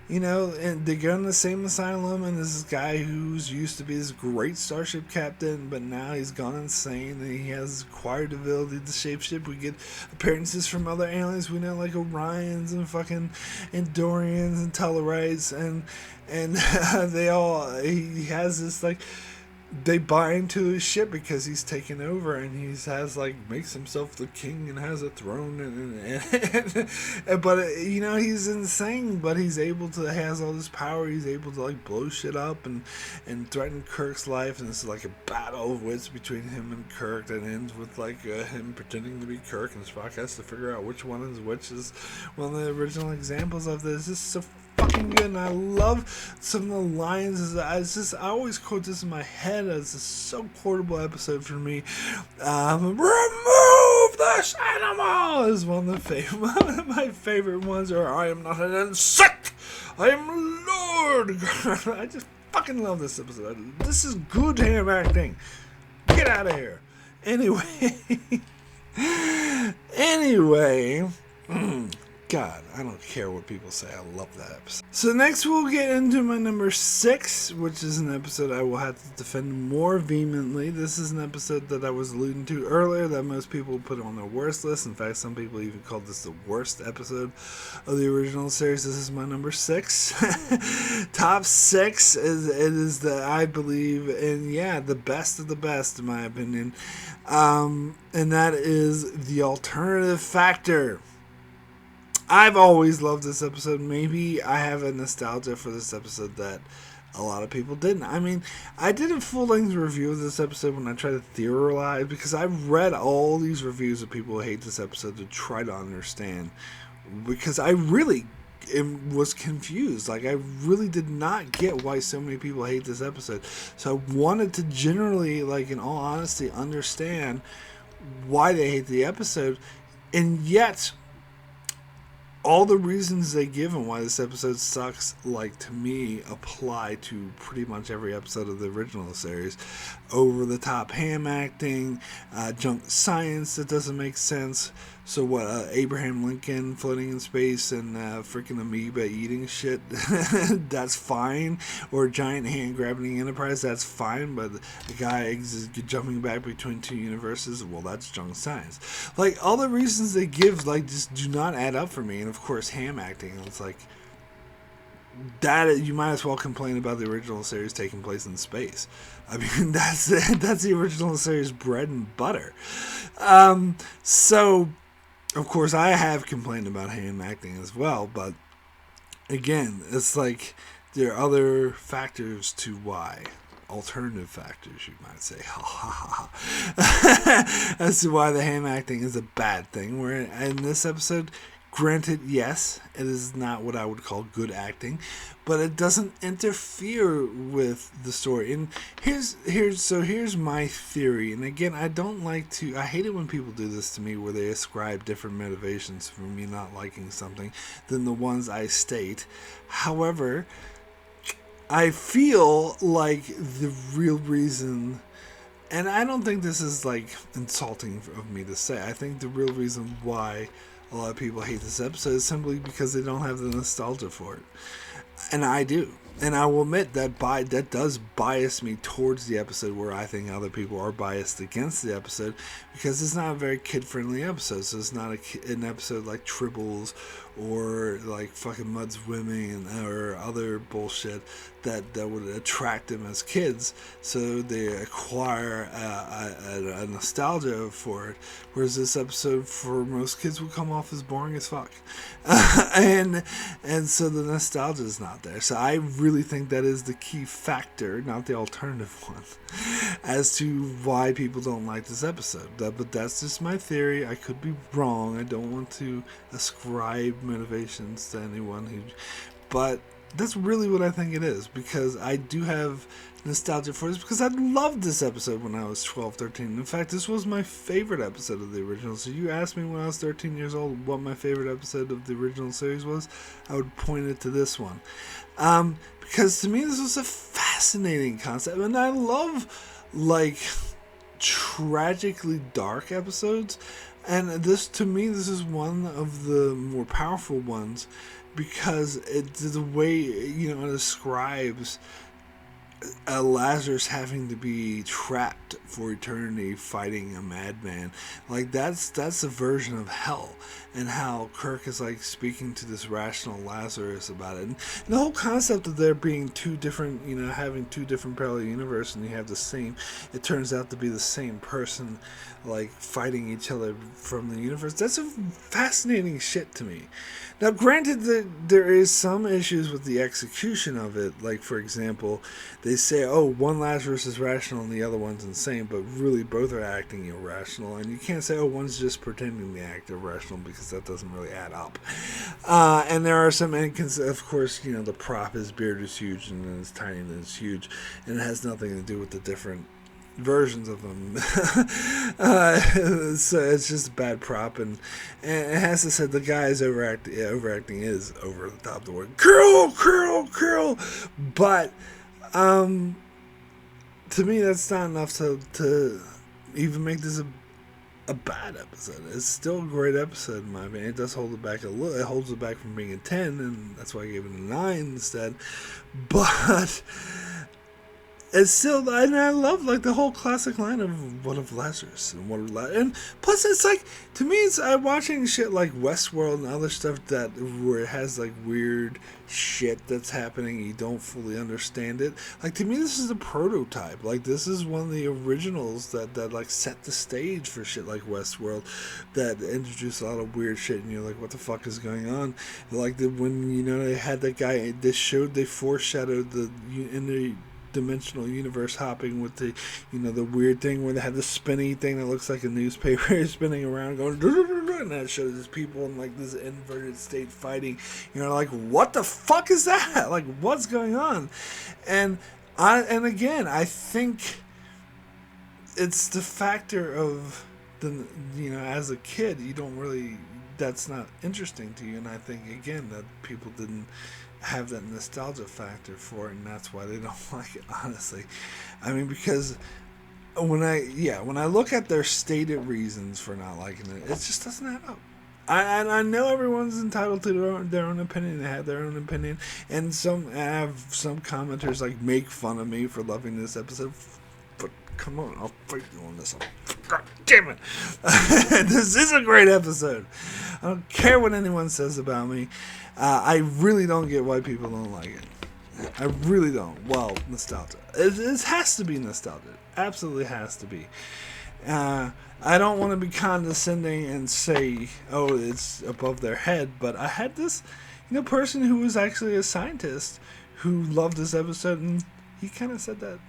Speaker 1: and they go in the same asylum, and this guy who's used to be this great starship captain, but now he's gone insane, and he has acquired the ability to shapeshift. We get appearances from other aliens we know, like Orions and fucking Andorians and Tellarites, and he has this, like, they buy into his ship because he's taken over and makes himself the king and has a throne but he's insane, but has all this power. He's able to like blow shit up and threaten Kirk's life, and it's like a battle of wits between him and Kirk that ends with like him pretending to be Kirk, and Spock has to figure out which one is which. Is one of the original examples of this. This is so fucking good, and I love some of the lines. I always quote this in my head as a so quotable episode for me. Remove this animal is one of my favorite ones. Or I am not an insect, I am Lord. I just fucking love this episode. This is good ham acting. Get out of here. Anyway. God, I don't care what people say. I love that episode. So next we'll get into my number 6, which is an episode I will have to defend more vehemently. This is an episode that I was alluding to earlier that most people put on their worst list. In fact, some people even called this the worst episode of the original series. This is my number 6. Top 6 is the, I believe, and yeah, the best of the best in my opinion. And that is The Alternative Factor. I've always loved this episode. Maybe I have a nostalgia for this episode that a lot of people didn't. I mean, I did a full-length review of this episode when I tried to theorize, because I've read all these reviews of people who hate this episode to try to understand, because I really was confused. Like, I really did not get why so many people hate this episode. So I wanted to generally, like, in all honesty, understand why they hate the episode, and yet all the reasons they give and why this episode sucks, like, to me, apply to pretty much every episode of the original series. Over the top ham acting, junk science that doesn't make sense. So what, Abraham Lincoln floating in space and freaking amoeba eating shit, that's fine. Or giant hand grabbing Enterprise, that's fine. But the guy is jumping back between two universes, well, that's junk science. Like, all the reasons they give, like, just do not add up for me. And of course, ham acting, it's like, that you might as well complain about the original series taking place in space. I mean, that's the original series bread and butter. So, of course, I have complained about ham acting as well, but again, it's like there are other factors to why. Alternative factors, you might say, as to why the ham acting is a bad thing. Where in this episode, Granted, yes, it is not what I would call good acting, but it doesn't interfere with the story. And here's my theory. And again, I hate it when people do this to me, where they ascribe different motivations for me not liking something than the ones I state. However, I feel like the real reason, and I don't think this is like insulting of me to say, I think the real reason why a lot of people hate this episode is simply because they don't have the nostalgia for it. And I do. And I will admit that that does bias me towards the episode, where I think other people are biased against the episode, because it's not a very kid-friendly episode. So it's not an episode like Tribbles or like fucking Mud Swimming or other bullshit that would attract them as kids. So they acquire a nostalgia for it. Whereas this episode, for most kids, would come off as boring as fuck. and so the nostalgia is not there. So I really think that is the key factor, not the alternative one, as to why people don't like this episode. But that's just my theory. I could be wrong. I don't want to ascribe motivations to anyone but that's really what I think it is, because I do have nostalgia for this, because I loved this episode when I was 12, 13. In fact, this was my favorite episode of the original. So you asked me when I was 13 years old what my favorite episode of the original series was, I would point it to this one. Because to me, this was a fascinating concept, and I love, like, tragically dark episodes. And this, to me, this is one of the more powerful ones, because it's the way, it describes Lazarus having to be trapped for eternity fighting a madman. Like, that's a version of hell, and how Kirk is like speaking to this rational Lazarus about it. And the whole concept of there being two different, having two different parallel universes, and you have the same, it turns out to be the same person, like, fighting each other from the universe. That's a fascinating shit to me. Now, granted that there is some issues with the execution of it. Like, for example, they say, one Lazarus is rational and the other one's insane, but really both are acting irrational. And you can't say, one's just pretending to act irrational, because that doesn't really add up. And there are some inconsistencies. Of course, the prop, his beard is huge, and then it's tiny, and then it's huge. And it has nothing to do with the different versions of them. So it's just a bad prop, and it has to say the guy's overacting is over the top. The word curl, but to me, that's not enough to even make this a bad episode. It's still a great episode in my opinion. It does hold it back a little. It holds it back from being a 10, and that's why I gave it a 9 instead. But it's still, and I love, like, the whole classic line of "What of Lazarus?" and plus it's like, to me, it's watching shit like Westworld and other stuff where it has like weird shit that's happening, you don't fully understand it. Like, to me, this is a prototype. Like, this is one of the originals that like set the stage for shit like Westworld, that introduced a lot of weird shit, and you're like, what the fuck is going on? Like, when they had that guy, they foreshadowed in the dimensional universe hopping with the the weird thing where they have the spinny thing that looks like a newspaper spinning around going, and that shows people in like this inverted state fighting. Like, what the fuck is that? Like, what's going on? And again, I think it's the factor of as a kid, you don't really, that's not interesting to you. And I think, again, that people didn't have that nostalgia factor for it, and that's why they don't like it, honestly. I mean, because when I look at their stated reasons for not liking it, it just doesn't add up. I know everyone's entitled to their own opinion. They have their own opinion, and I have some commenters like make fun of me for loving this episode. But come on, I'll fight you on this. God damn it! This is a great episode. I don't care what anyone says about me. I really don't get why people don't like it. I really don't. Well, nostalgia. It has to be nostalgia. Absolutely has to be. I don't want to be condescending and say, it's above their head, but I had this, person who was actually a scientist who loved this episode, and he kind of said that,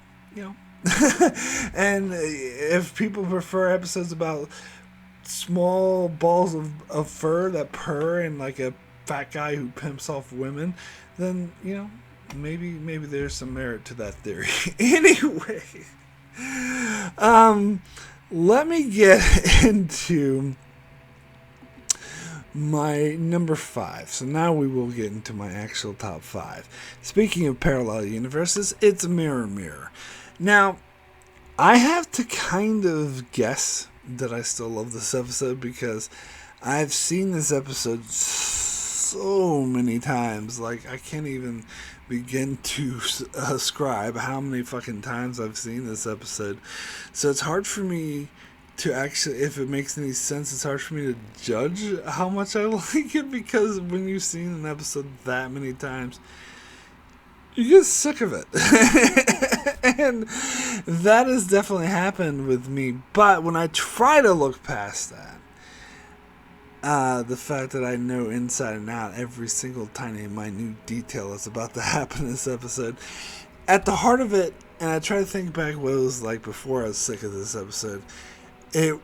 Speaker 1: And if people prefer episodes about small balls of fur that purr and like a fat guy who pimps off women, then, maybe there's some merit to that theory. Anyway, let me get into my number 5. So now we will get into my actual top 5. Speaking of parallel universes, it's Mirror. Now, I have to kind of guess that I still love this episode because I've seen this episode so many times. Like, I can't even begin to ascribe how many fucking times I've seen this episode. So it's hard for me to actually, if it makes any sense, it's hard for me to judge how much I like it, because when you've seen an episode that many times, you get sick of it. And that has definitely happened with me. But when I try to look past that, the fact that I know inside and out every single tiny minute detail that's about to happen in this episode, at the heart of it, and I try to think back what it was like before I was sick of this episode, it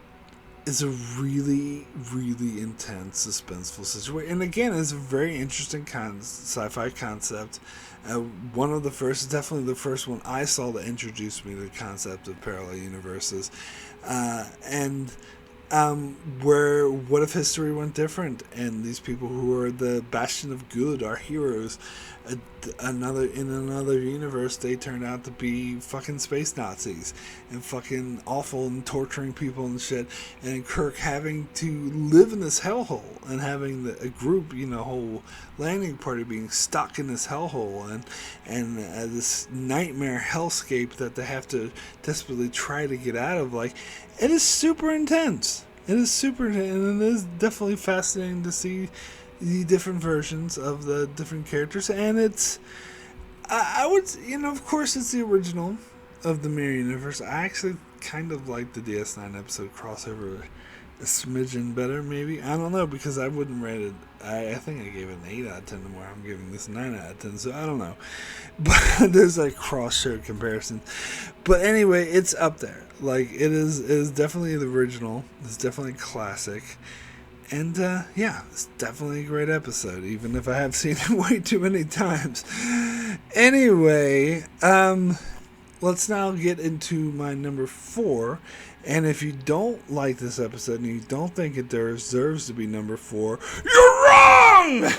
Speaker 1: is a really, really intense, suspenseful situation. And again, it's a very interesting sci-fi concept. One of the first, definitely the first one I saw that introduced me to the concept of parallel universes. Where what if history went different and these people who are the bastion of good, our heroes, in another universe, they turned out to be fucking space Nazis and fucking awful and torturing people and shit, and Kirk having to live in this hellhole and having a group, whole landing party being stuck in this hellhole and this nightmare hellscape that they have to desperately try to get out of. Like, it is super intense. It is super intense, and it is definitely fascinating to see the different versions of the different characters. And it's, I would, of course, it's the original of the Mirror Universe. I actually kind of like the DS9 episode crossover a smidgen better, maybe. I don't know, because I wouldn't rate it. I think I gave it an 8 out of 10 to where I'm giving this 9 out of 10, so I don't know. But there's like cross-show comparison. But anyway, it's up there. Like, it is definitely the original. It's definitely classic. And it's definitely a great episode, even if I have seen it way too many times. Anyway, let's now get into my number 4. And if you don't like this episode and you don't think it deserves to be number 4, you're wrong!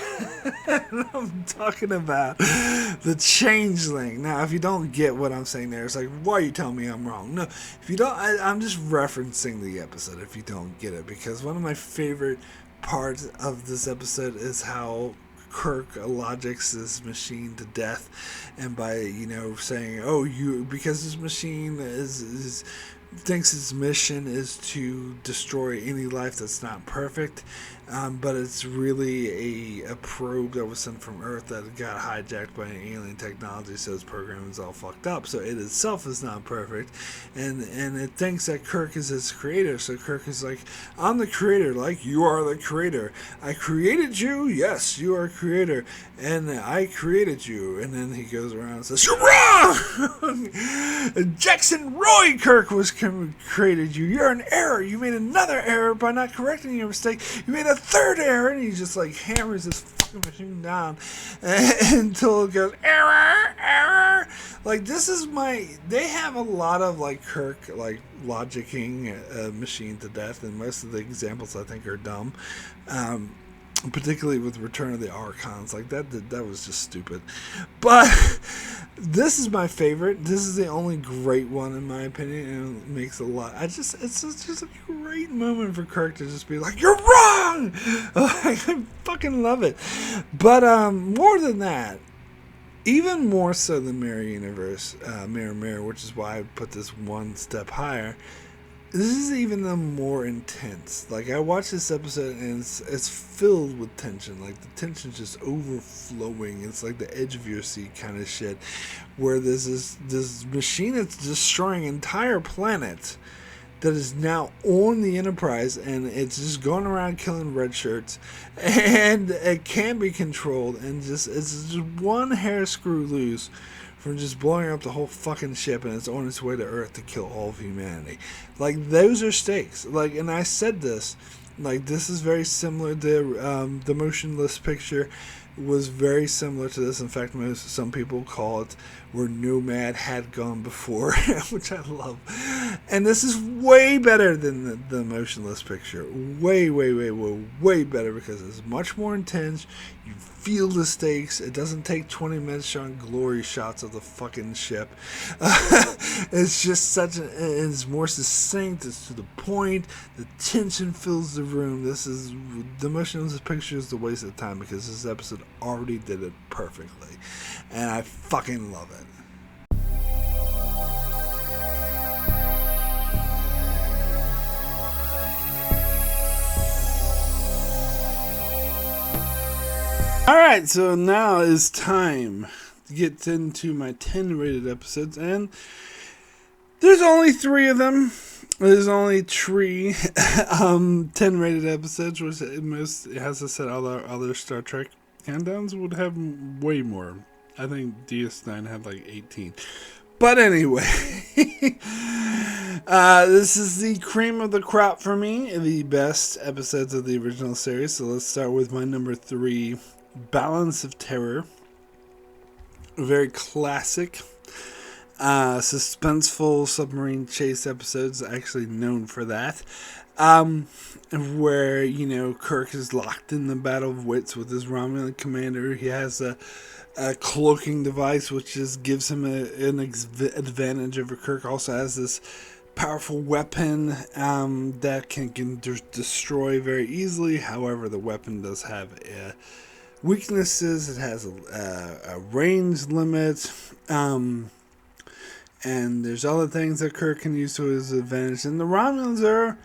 Speaker 1: I'm talking about the Changeling. Now, if you don't get what I'm saying there, it's like, why are you telling me I'm wrong? No, if you don't, I'm just referencing the episode if you don't get it, because one of my favorite parts of this episode is how Kirk logics this machine to death, and by saying, because this machine thinks its mission is to destroy any life that's not perfect, but it's really a probe that was sent from Earth that got hijacked by an alien technology, so its program is all fucked up. So it itself is not perfect, and it thinks that Kirk is its creator. So Kirk is like, I'm the creator, like, you are the creator. I created you, yes, you are a creator, and I created you. And then he goes around and says, you're wrong! Jackson Roy Kirk created you. You're an error. You made another error by not correcting your mistake. You made a third error. And he just like hammers this fucking machine down until it goes, error. Like, this is they have a lot of like Kirk like logicking a machine to death, and most of the examples I think are dumb. Particularly with Return of the Archons, like that was just stupid. But this is my favorite. This is the only great one in my opinion, and it makes a lot. It's just a great moment for Kirk to just be like, "You're wrong." I fucking love it. But more than that, even more so than Mirror Universe, Mirror, which is why I put this one step higher. This is even more intense. Like, I watched this episode and it's filled with tension. Like, the tension's just overflowing. It's like the edge of your seat kind of shit. Where there's this machine that's destroying entire planets that is now on the Enterprise, and it's just going around killing red shirts, and it can be controlled, and it's just one hair screw loose from just blowing up the whole fucking ship, and it's on its way to Earth to kill all of humanity. Like, those are stakes. Like, and I said this, like, this is very similar to the motionless picture was very similar to this. In fact, some people call it where Nomad had gone before, which I love. And this is way better than the motionless picture. Way better, because it's much more intense. You feel the stakes. It doesn't take 20 minutes showing glory shots of the fucking ship. It's just it's more succinct. It's to the point. The tension fills the room. The motionless picture is the waste of time, because this episode already did it perfectly. And I fucking love it. Alright, so now is time to get into my 10 rated episodes, and there's only 3 of them. There's only 3 10 rated episodes, which most, as I said, other Star Trek countdowns would have way more. I think DS9 had like 18. But anyway, this is the cream of the crop for me, the best episodes of the original series. So let's start with my number 3, Balance of Terror. A very classic, suspenseful submarine chase episodes, actually known for that. Where, Kirk is locked in the Battle of Wits with his Romulan commander. He has a cloaking device, which just gives him an advantage over Kirk. Also has this powerful weapon that can destroy very easily. However, the weapon does have weaknesses. It has a range limit. And there's other things that Kirk can use to his advantage. And the Romulans are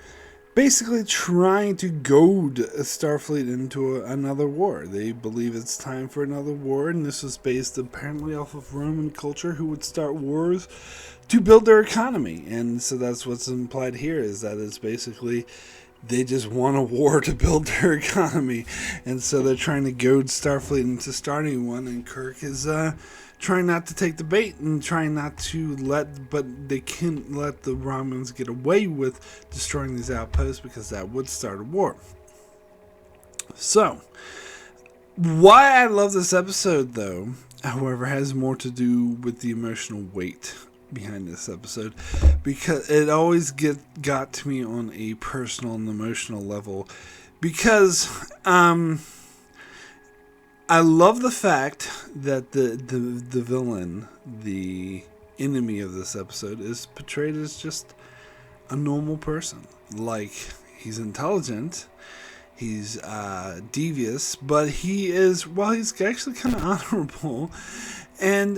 Speaker 1: basically trying to goad Starfleet into another war. They believe it's time for another war, and this was based apparently off of Roman culture, who would start wars to build their economy. And so that's what's implied here, is that it's basically they just want a war to build their economy. And so they're trying to goad Starfleet into starting one, and Kirk is trying not to take the bait and trying not to but they can't let the Romulans get away with destroying these outposts, because that would start a war. So, why I love this episode, though, however, has more to do with the emotional weight behind this episode, because it always got to me on a personal and emotional level, because I love the fact that the villain, the enemy of this episode, is portrayed as just a normal person. Like, he's intelligent, he's devious, but he's actually kind of honorable, and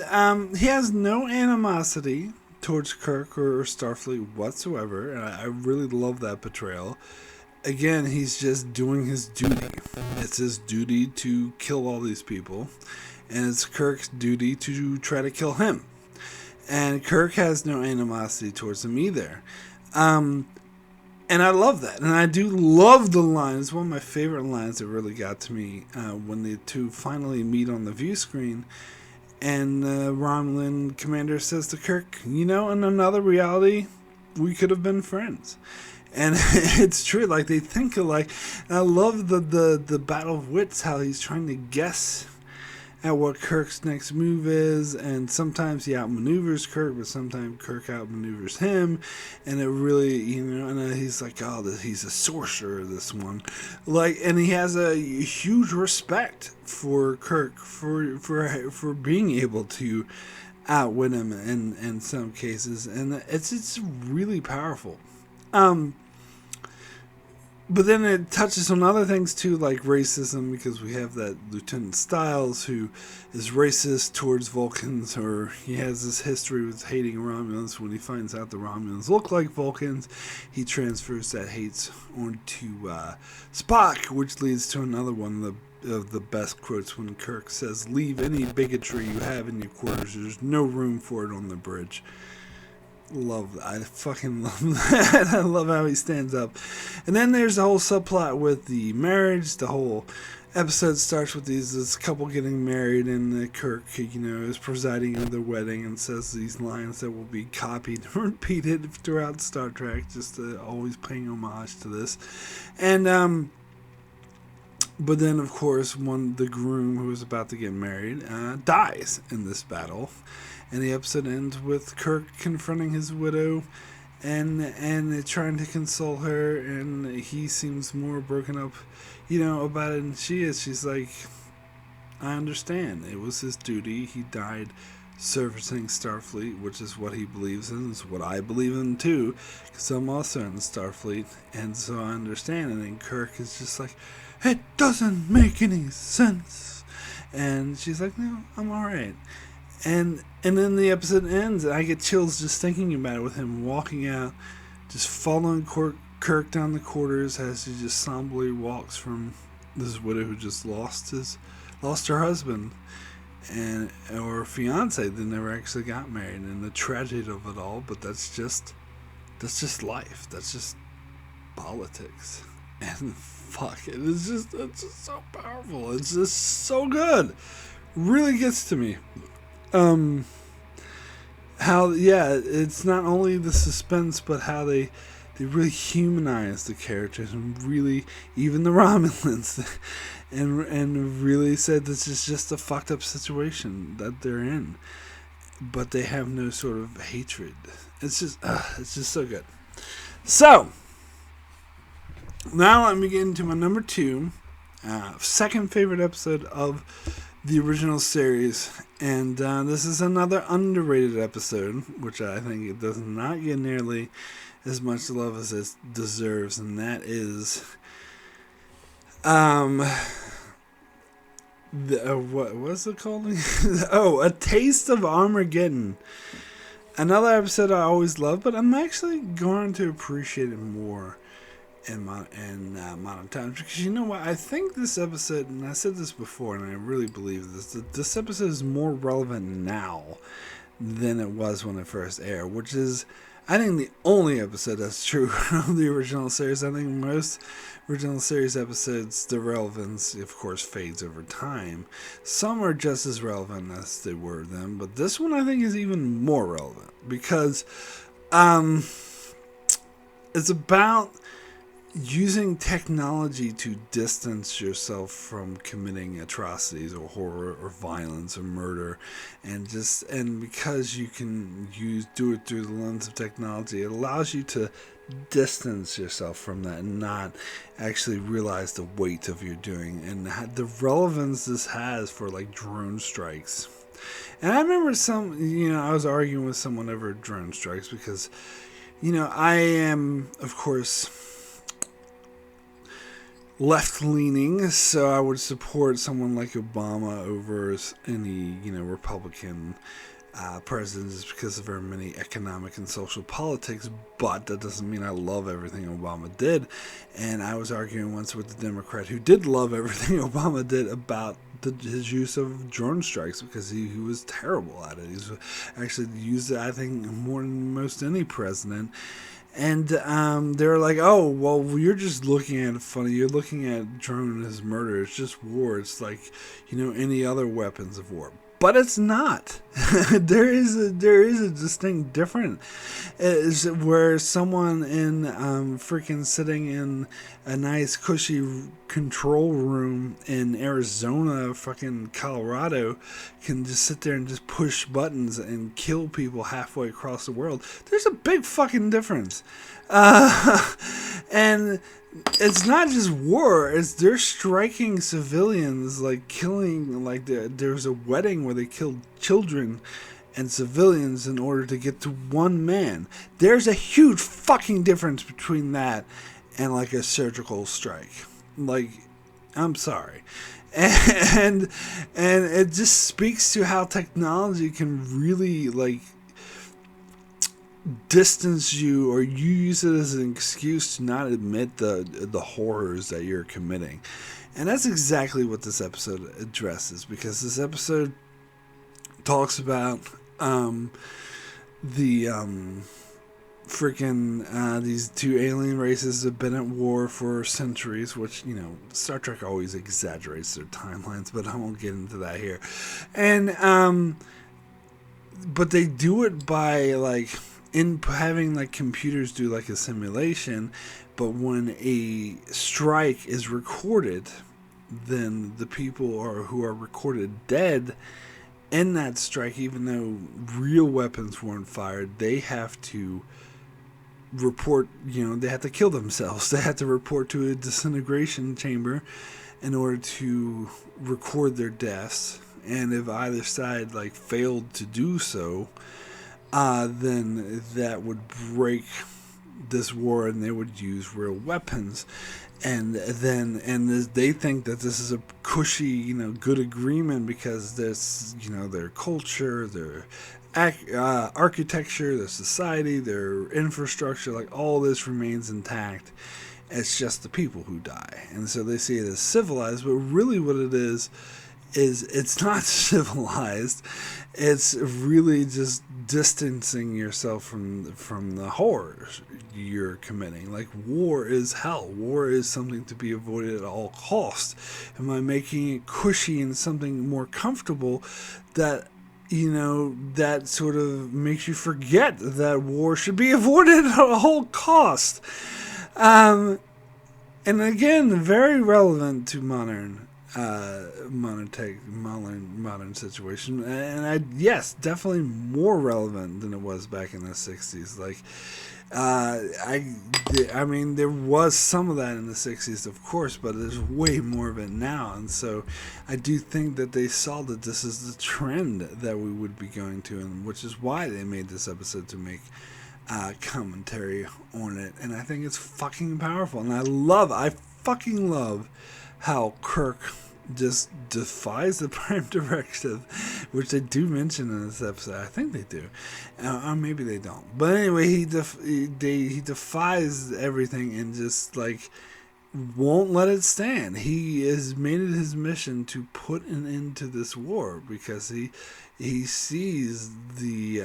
Speaker 1: he has no animosity towards Kirk or Starfleet whatsoever, and I really love that portrayal. Again, he's just doing his duty. It's his duty to kill all these people, and it's Kirk's duty to try to kill him. And Kirk has no animosity towards him either. And I love that. And I do love the line. It's one of my favorite lines that really got to me when the two finally meet on the view screen. And the Romulan commander says to Kirk, in another reality, we could have been friends. And it's true, like, they think alike. And I love the Battle of Wits, how he's trying to guess at what Kirk's next move is, and sometimes he outmaneuvers Kirk, but sometimes Kirk outmaneuvers him, and it really, and he's like, he's a sorcerer, this one. Like, and he has a huge respect for Kirk for being able to outwit him in some cases, and it's really powerful. But then it touches on other things too, like racism, because we have that Lieutenant Styles who is racist towards Vulcans, or he has this history with hating Romulans. When he finds out the Romulans look like Vulcans, he transfers that hate onto Spock, which leads to another one of the best quotes when Kirk says, "Leave any bigotry you have in your quarters. There's no room for it on the bridge." love that. I fucking love that. I love how he stands up. And then there's the whole subplot with the marriage. The whole episode starts with this couple getting married, and Kirk, is presiding over the wedding and says these lines that will be copied and repeated throughout Star Trek, just always paying homage to this. And but then, of course, the groom who is about to get married dies in this battle. And the episode ends with Kirk confronting his widow and trying to console her. And he seems more broken up, about it than she is. She's like, I understand. It was his duty. He died servicing Starfleet, which is what he believes in. It's what I believe in, too, because I'm also in Starfleet. And so I understand. And then Kirk is just like, it doesn't make any sense. And she's like, no, I'm alright. And then the episode ends, and I get chills just thinking about it, with him walking out, just following Kirk down the quarters as he just somberly walks from this widow who just lost her husband or fiance that never actually got married, and the tragedy of it all. But that's just life. That's just politics. And fuck, it's just so powerful. It's just so good. Really gets to me. It's not only the suspense, but how they really humanize the characters, and really, even the Romulans, and really said this is just a fucked up situation that they're in, but they have no sort of hatred. It's just so good. So now let me get into my number 2, second favorite episode of the original series, and this is another underrated episode, which I think it does not get nearly as much love as it deserves, and that is what was it called? A Taste of Armageddon. Another episode I always love, but I'm actually going to appreciate it more in modern times, because you know what, I think this episode, and I said this before, and I really believe this, that this episode is more relevant now than it was when it first aired, which is, I think, the only episode that's true of the original series. I think most original series episodes, the relevance, of course, fades over time. Some are just as relevant as they were then, but this one I think is even more relevant, because it's about using technology to distance yourself from committing atrocities or horror or violence or murder, and because you can do it through the lens of technology, it allows you to distance yourself from that and not actually realize the weight of your doing, and the relevance this has for like drone strikes. And I remember I was arguing with someone over drone strikes, because I am, of course, left-leaning, so I would support someone like Obama over any, Republican presidents, because of very many economic and social politics, but that doesn't mean I love everything Obama did. And I was arguing once with the Democrat who did love everything Obama did about his use of drone strikes, because he was terrible at it. He's actually used it, I think, more than most any president. And they're like, oh, well, you're just looking at it funny. You're looking at drone as murder. It's just war. It's like, any other weapons of war. But it's not. there is a distinct difference. It's where someone in freaking sitting in a nice cushy control room in Arizona, fucking Colorado, can just sit there and just push buttons and kill people halfway across the world. There's a big fucking difference. And it's not just war, it's they're striking civilians, like killing, like there's a wedding where they killed children and civilians in order to get to one man. There's a huge fucking difference between that and like a surgical strike. Like, I'm sorry. And it just speaks to how technology can really like distance you, or you use it as an excuse to not admit the horrors that you're committing. And that's exactly what this episode addresses, because this episode talks about the freaking these two alien races have been at war for centuries, which, you know, Star Trek always exaggerates their timelines, but I won't get into that here. And but they do it by like in having like computers do like a simulation, but when a strike is recorded, then the people who are recorded dead in that strike, even though real weapons weren't fired, they have to report, you know, they have to kill themselves. They have to report to a disintegration chamber in order to record their deaths. And if either side like failed to do so, then that would break this war, and they would use real weapons. And then, they think that this is a cushy, you know, good agreement because this, you know, their culture, their architecture, their society, their infrastructure, like all this remains intact. It's just the people who die, and so they see it as civilized. But really, what it is it's not civilized. It's really just distancing yourself from the horrors you're committing. Like, war is hell. War is something to be avoided at all costs. And by making it cushy and something more comfortable, that, you know, that sort of makes you forget that war should be avoided at all cost. And again, very relevant to modern situation, and yes, definitely more relevant than it was back in the 60s. Like, I mean, there was some of that in the 60s, of course, but there's way more of it now. And so I do think that they saw that this is the trend that we would be going to, and which is why they made this episode, to make commentary on it. And I think it's fucking powerful, and I fucking love how Kirk just defies the Prime Directive, which they do mention in this episode. I think they do, or maybe they don't. But anyway, he defies everything and just like won't let it stand. He has made it his mission to put an end to this war because he sees the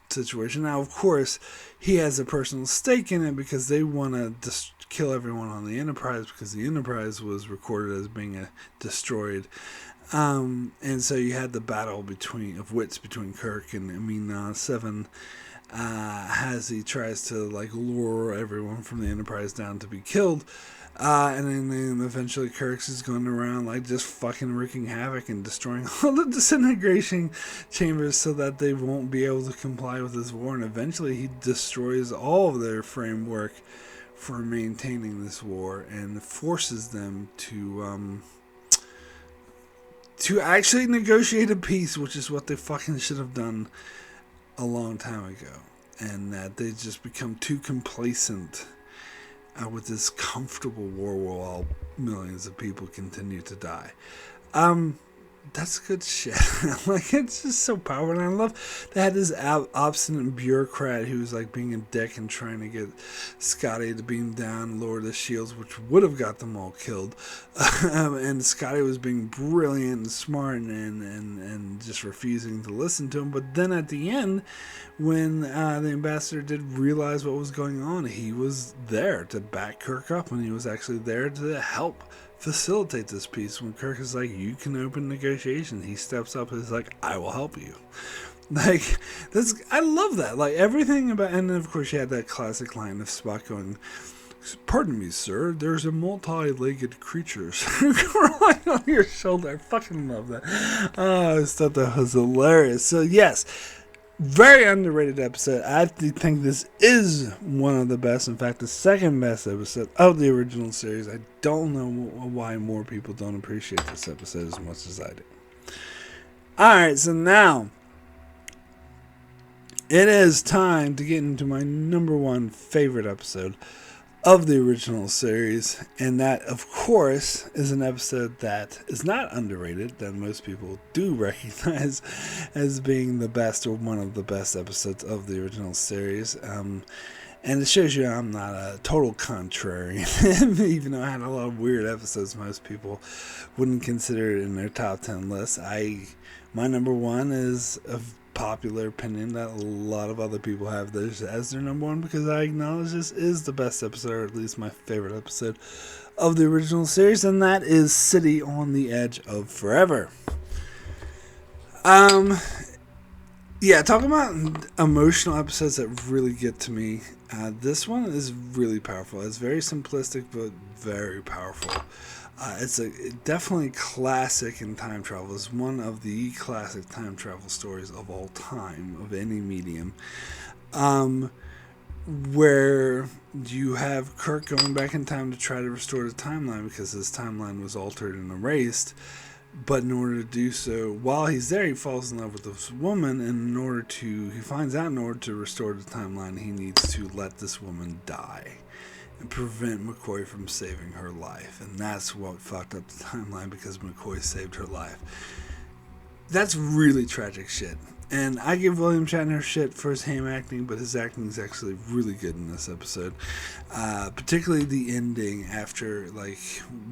Speaker 1: situation. Now, of course, he has a personal stake in it because they want to kill everyone on the Enterprise, because the Enterprise was recorded as being destroyed. And so you had the battle of wits between Kirk and Amin 7 as he tries to like lure everyone from the Enterprise down to be killed. And then eventually Kirk's is going around like just fucking wreaking havoc and destroying all the disintegration chambers so that they won't be able to comply with this war. And eventually he destroys all of their framework for maintaining this war and forces them to actually negotiate a peace, which is what they fucking should have done a long time ago. And that they just become too complacent with this comfortable war while millions of people continue to die. That's good shit. Like, it's just so powerful. And I love they had this obstinate bureaucrat who was like being a dick and trying to get Scotty to beam down, lower the shields, which would have got them all killed. And Scotty was being brilliant and smart and just refusing to listen to him. But then at the end, when the ambassador did realize what was going on, he was there to back Kirk up, and he was actually there to help facilitate this peace. When Kirk is like, you can open negotiations, he steps up and is like, I will help you. Like, I love that. Like, everything about, and then of course you had that classic line of Spock going, pardon me, sir, there's a multi-legged creature crawling on your shoulder. I fucking love that. Oh, I thought that was hilarious. So yes, very underrated episode. I think this is one of the best, in fact the second best episode of the original series. I don't know why more people don't appreciate this episode as much as I do. Alright, so now it is time to get into my number one favorite episode of the original series, and that, of course, is an episode that is not underrated, that most people do recognize as being the best or one of the best episodes of the original series. And it shows you I'm not a total contrarian, even though I had a lot of weird episodes most people wouldn't consider it in their top 10 list. My number one is popular opinion that a lot of other people have this as their number one, because I acknowledge this is the best episode, or at least my favorite episode of the original series, and that is City on the Edge of Forever. Yeah, talking about emotional episodes that really get to me, this one is really powerful. It's very simplistic, but very powerful. It's definitely classic in time travel. It's one of the classic time travel stories of all time, of any medium. Where you have Kirk going back in time to try to restore the timeline because his timeline was altered and erased. But in order to do so, while he's there, he falls in love with this woman, and he finds out in order to restore the timeline, he needs to let this woman die and prevent McCoy from saving her life. And that's what fucked up the timeline, because McCoy saved her life. That's really tragic shit. And I give William Shatner shit for his ham acting, but his acting is actually really good in this episode. Particularly the ending after, like,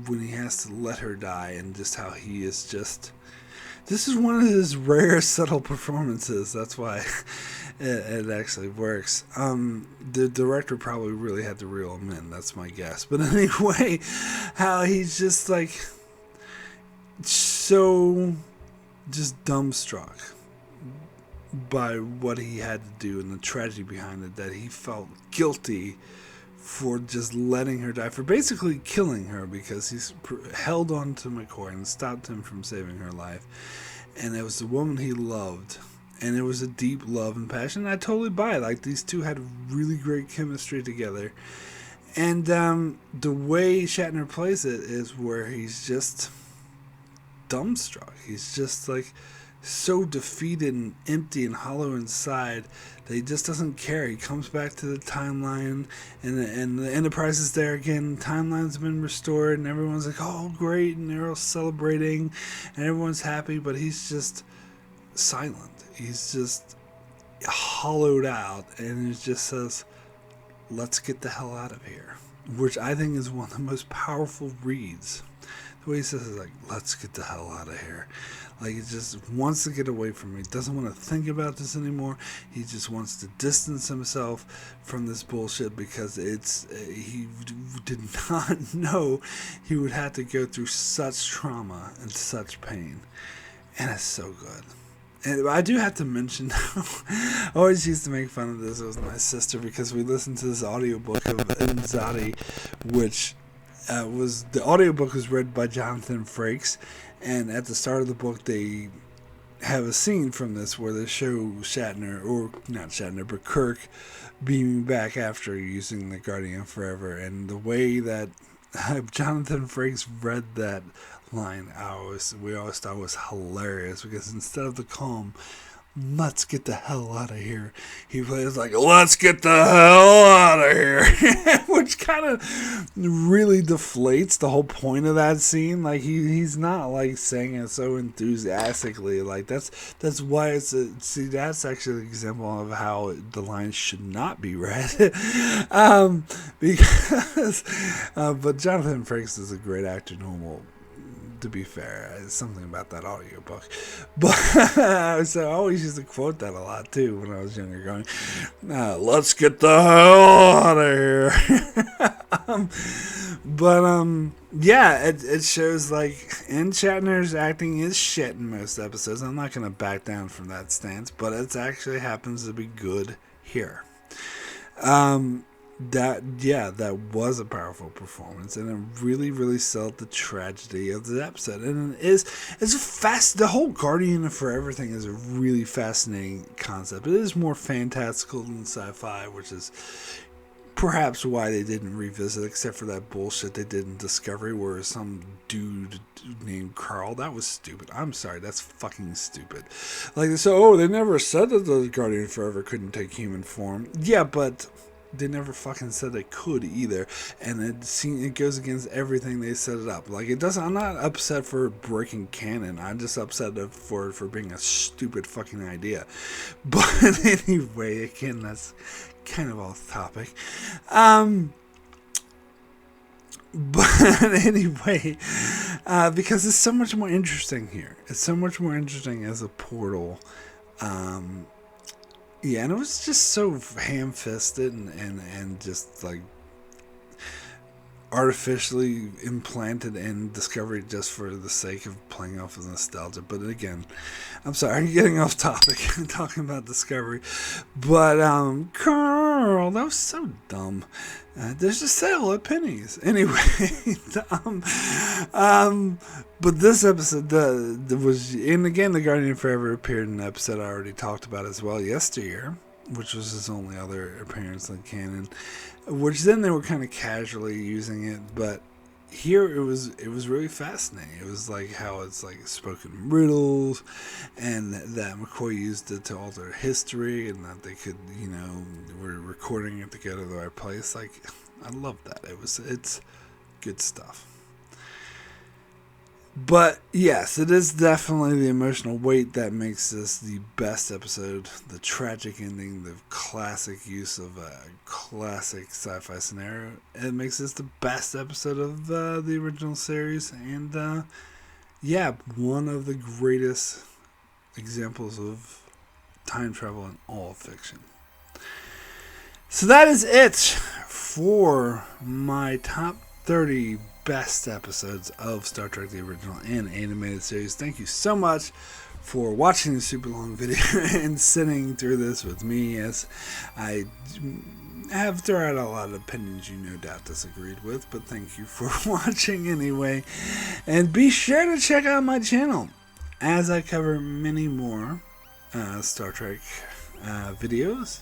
Speaker 1: when he has to let her die, and just how he is just... This is one of his rare, subtle performances. That's why it actually works. The director probably really had to reel him in. That's my guess. But anyway, how he's just, like, so just dumbstruck by what he had to do and the tragedy behind it, that he felt guilty for just letting her die, for basically killing her, because he's held on to McCoy and stopped him from saving her life. And it was the woman he loved, and it was a deep love and passion. I totally buy it. Like, these two had really great chemistry together. And the way Shatner plays it is where he's just dumbstruck. He's just like so defeated and empty and hollow inside that he just doesn't care. He comes back to the timeline, and the Enterprise is there again. Timeline's been restored, and everyone's like, oh, great, and they're all celebrating, and everyone's happy, but he's just silent. He's just hollowed out, and it just says, let's get the hell out of here, which I think is one of the most powerful reads. The way he says is like, let's get the hell out of here. Like, he just wants to get away from me. He doesn't want to think about this anymore. He just wants to distance himself from this bullshit, because he did not know he would have to go through such trauma and such pain. And it's so good. And I do have to mention, I always used to make fun of this with my sister, because we listened to this audiobook of Anxiety, which the audiobook was read by Jonathan Frakes, and at the start of the book they have a scene from this where they show Shatner, or not Shatner, but Kirk beaming back after using the Guardian Forever, and the way that Jonathan Frakes read that line, we always thought was hilarious, because instead of the calm, let's get the hell out of here, he plays like, let's get the hell out of here, which kind of really deflates the whole point of that scene. Like, he's not like saying it so enthusiastically. Like, that's why that's actually an example of how the line should not be read. Because but Jonathan Frakes is a great actor, to be fair. Something about that audiobook. But so I always used to quote that a lot too when I was younger, going, let's get the hell out of here. Yeah, it shows, like, and Shatner's acting is shit in most episodes. I'm not going to back down from that stance, but it actually happens to be good here. That was a powerful performance, and it really, really sold the tragedy of the episode. And the whole Guardian of Forever thing is a really fascinating concept. It is more fantastical than sci-fi, which is perhaps why they didn't revisit, except for that bullshit they did in Discovery, where some dude named Carl. That was stupid. I'm sorry, that's fucking stupid. Like, so, they never said that the Guardian of Forever couldn't take human form. Yeah, but they never fucking said they could either, and it goes against everything they set it up. Like, it doesn't. I'm not upset for breaking canon. I'm just upset for being a stupid fucking idea. But anyway, again, that's kind of off topic. But anyway, because it's so much more interesting here. It's so much more interesting as a portal Yeah, and it was just so ham-fisted and just like artificially implanted in Discovery just for the sake of playing off of nostalgia. But again, I'm sorry, I'm getting off topic talking about Discovery. But Carl, that was so dumb. There's a sale at Penny's. Anyway, but this episode was, and again, the Guardian Forever appeared in an episode I already talked about as well, Yesteryear, which was his only other appearance in canon. Which then they were kind of casually using it, but here it was really fascinating. It was like how it's like spoken riddles, and that McCoy used it to alter history, and that they could, were recording it to go to the right place. Like, I love that. It's good stuff. But yes, it is definitely the emotional weight that makes this the best episode. The tragic ending, the classic use of a classic sci-fi scenario. It makes this the best episode of the original series. And one of the greatest examples of time travel in all fiction. So that is it for my top 30 best episodes of Star Trek the Original and Animated Series. Thank you so much for watching this super long video and sitting through this with me, as I have thrown out a lot of opinions you no doubt disagreed with, but thank you for watching anyway. And be sure to check out my channel as I cover many more Star Trek videos,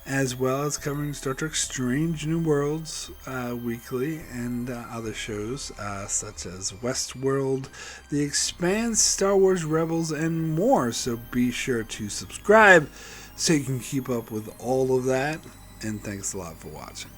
Speaker 1: as well as covering Star Trek Strange New Worlds weekly, and other shows such as Westworld, The Expanse, Star Wars Rebels, and more. So be sure to subscribe so you can keep up with all of that, and thanks a lot for watching.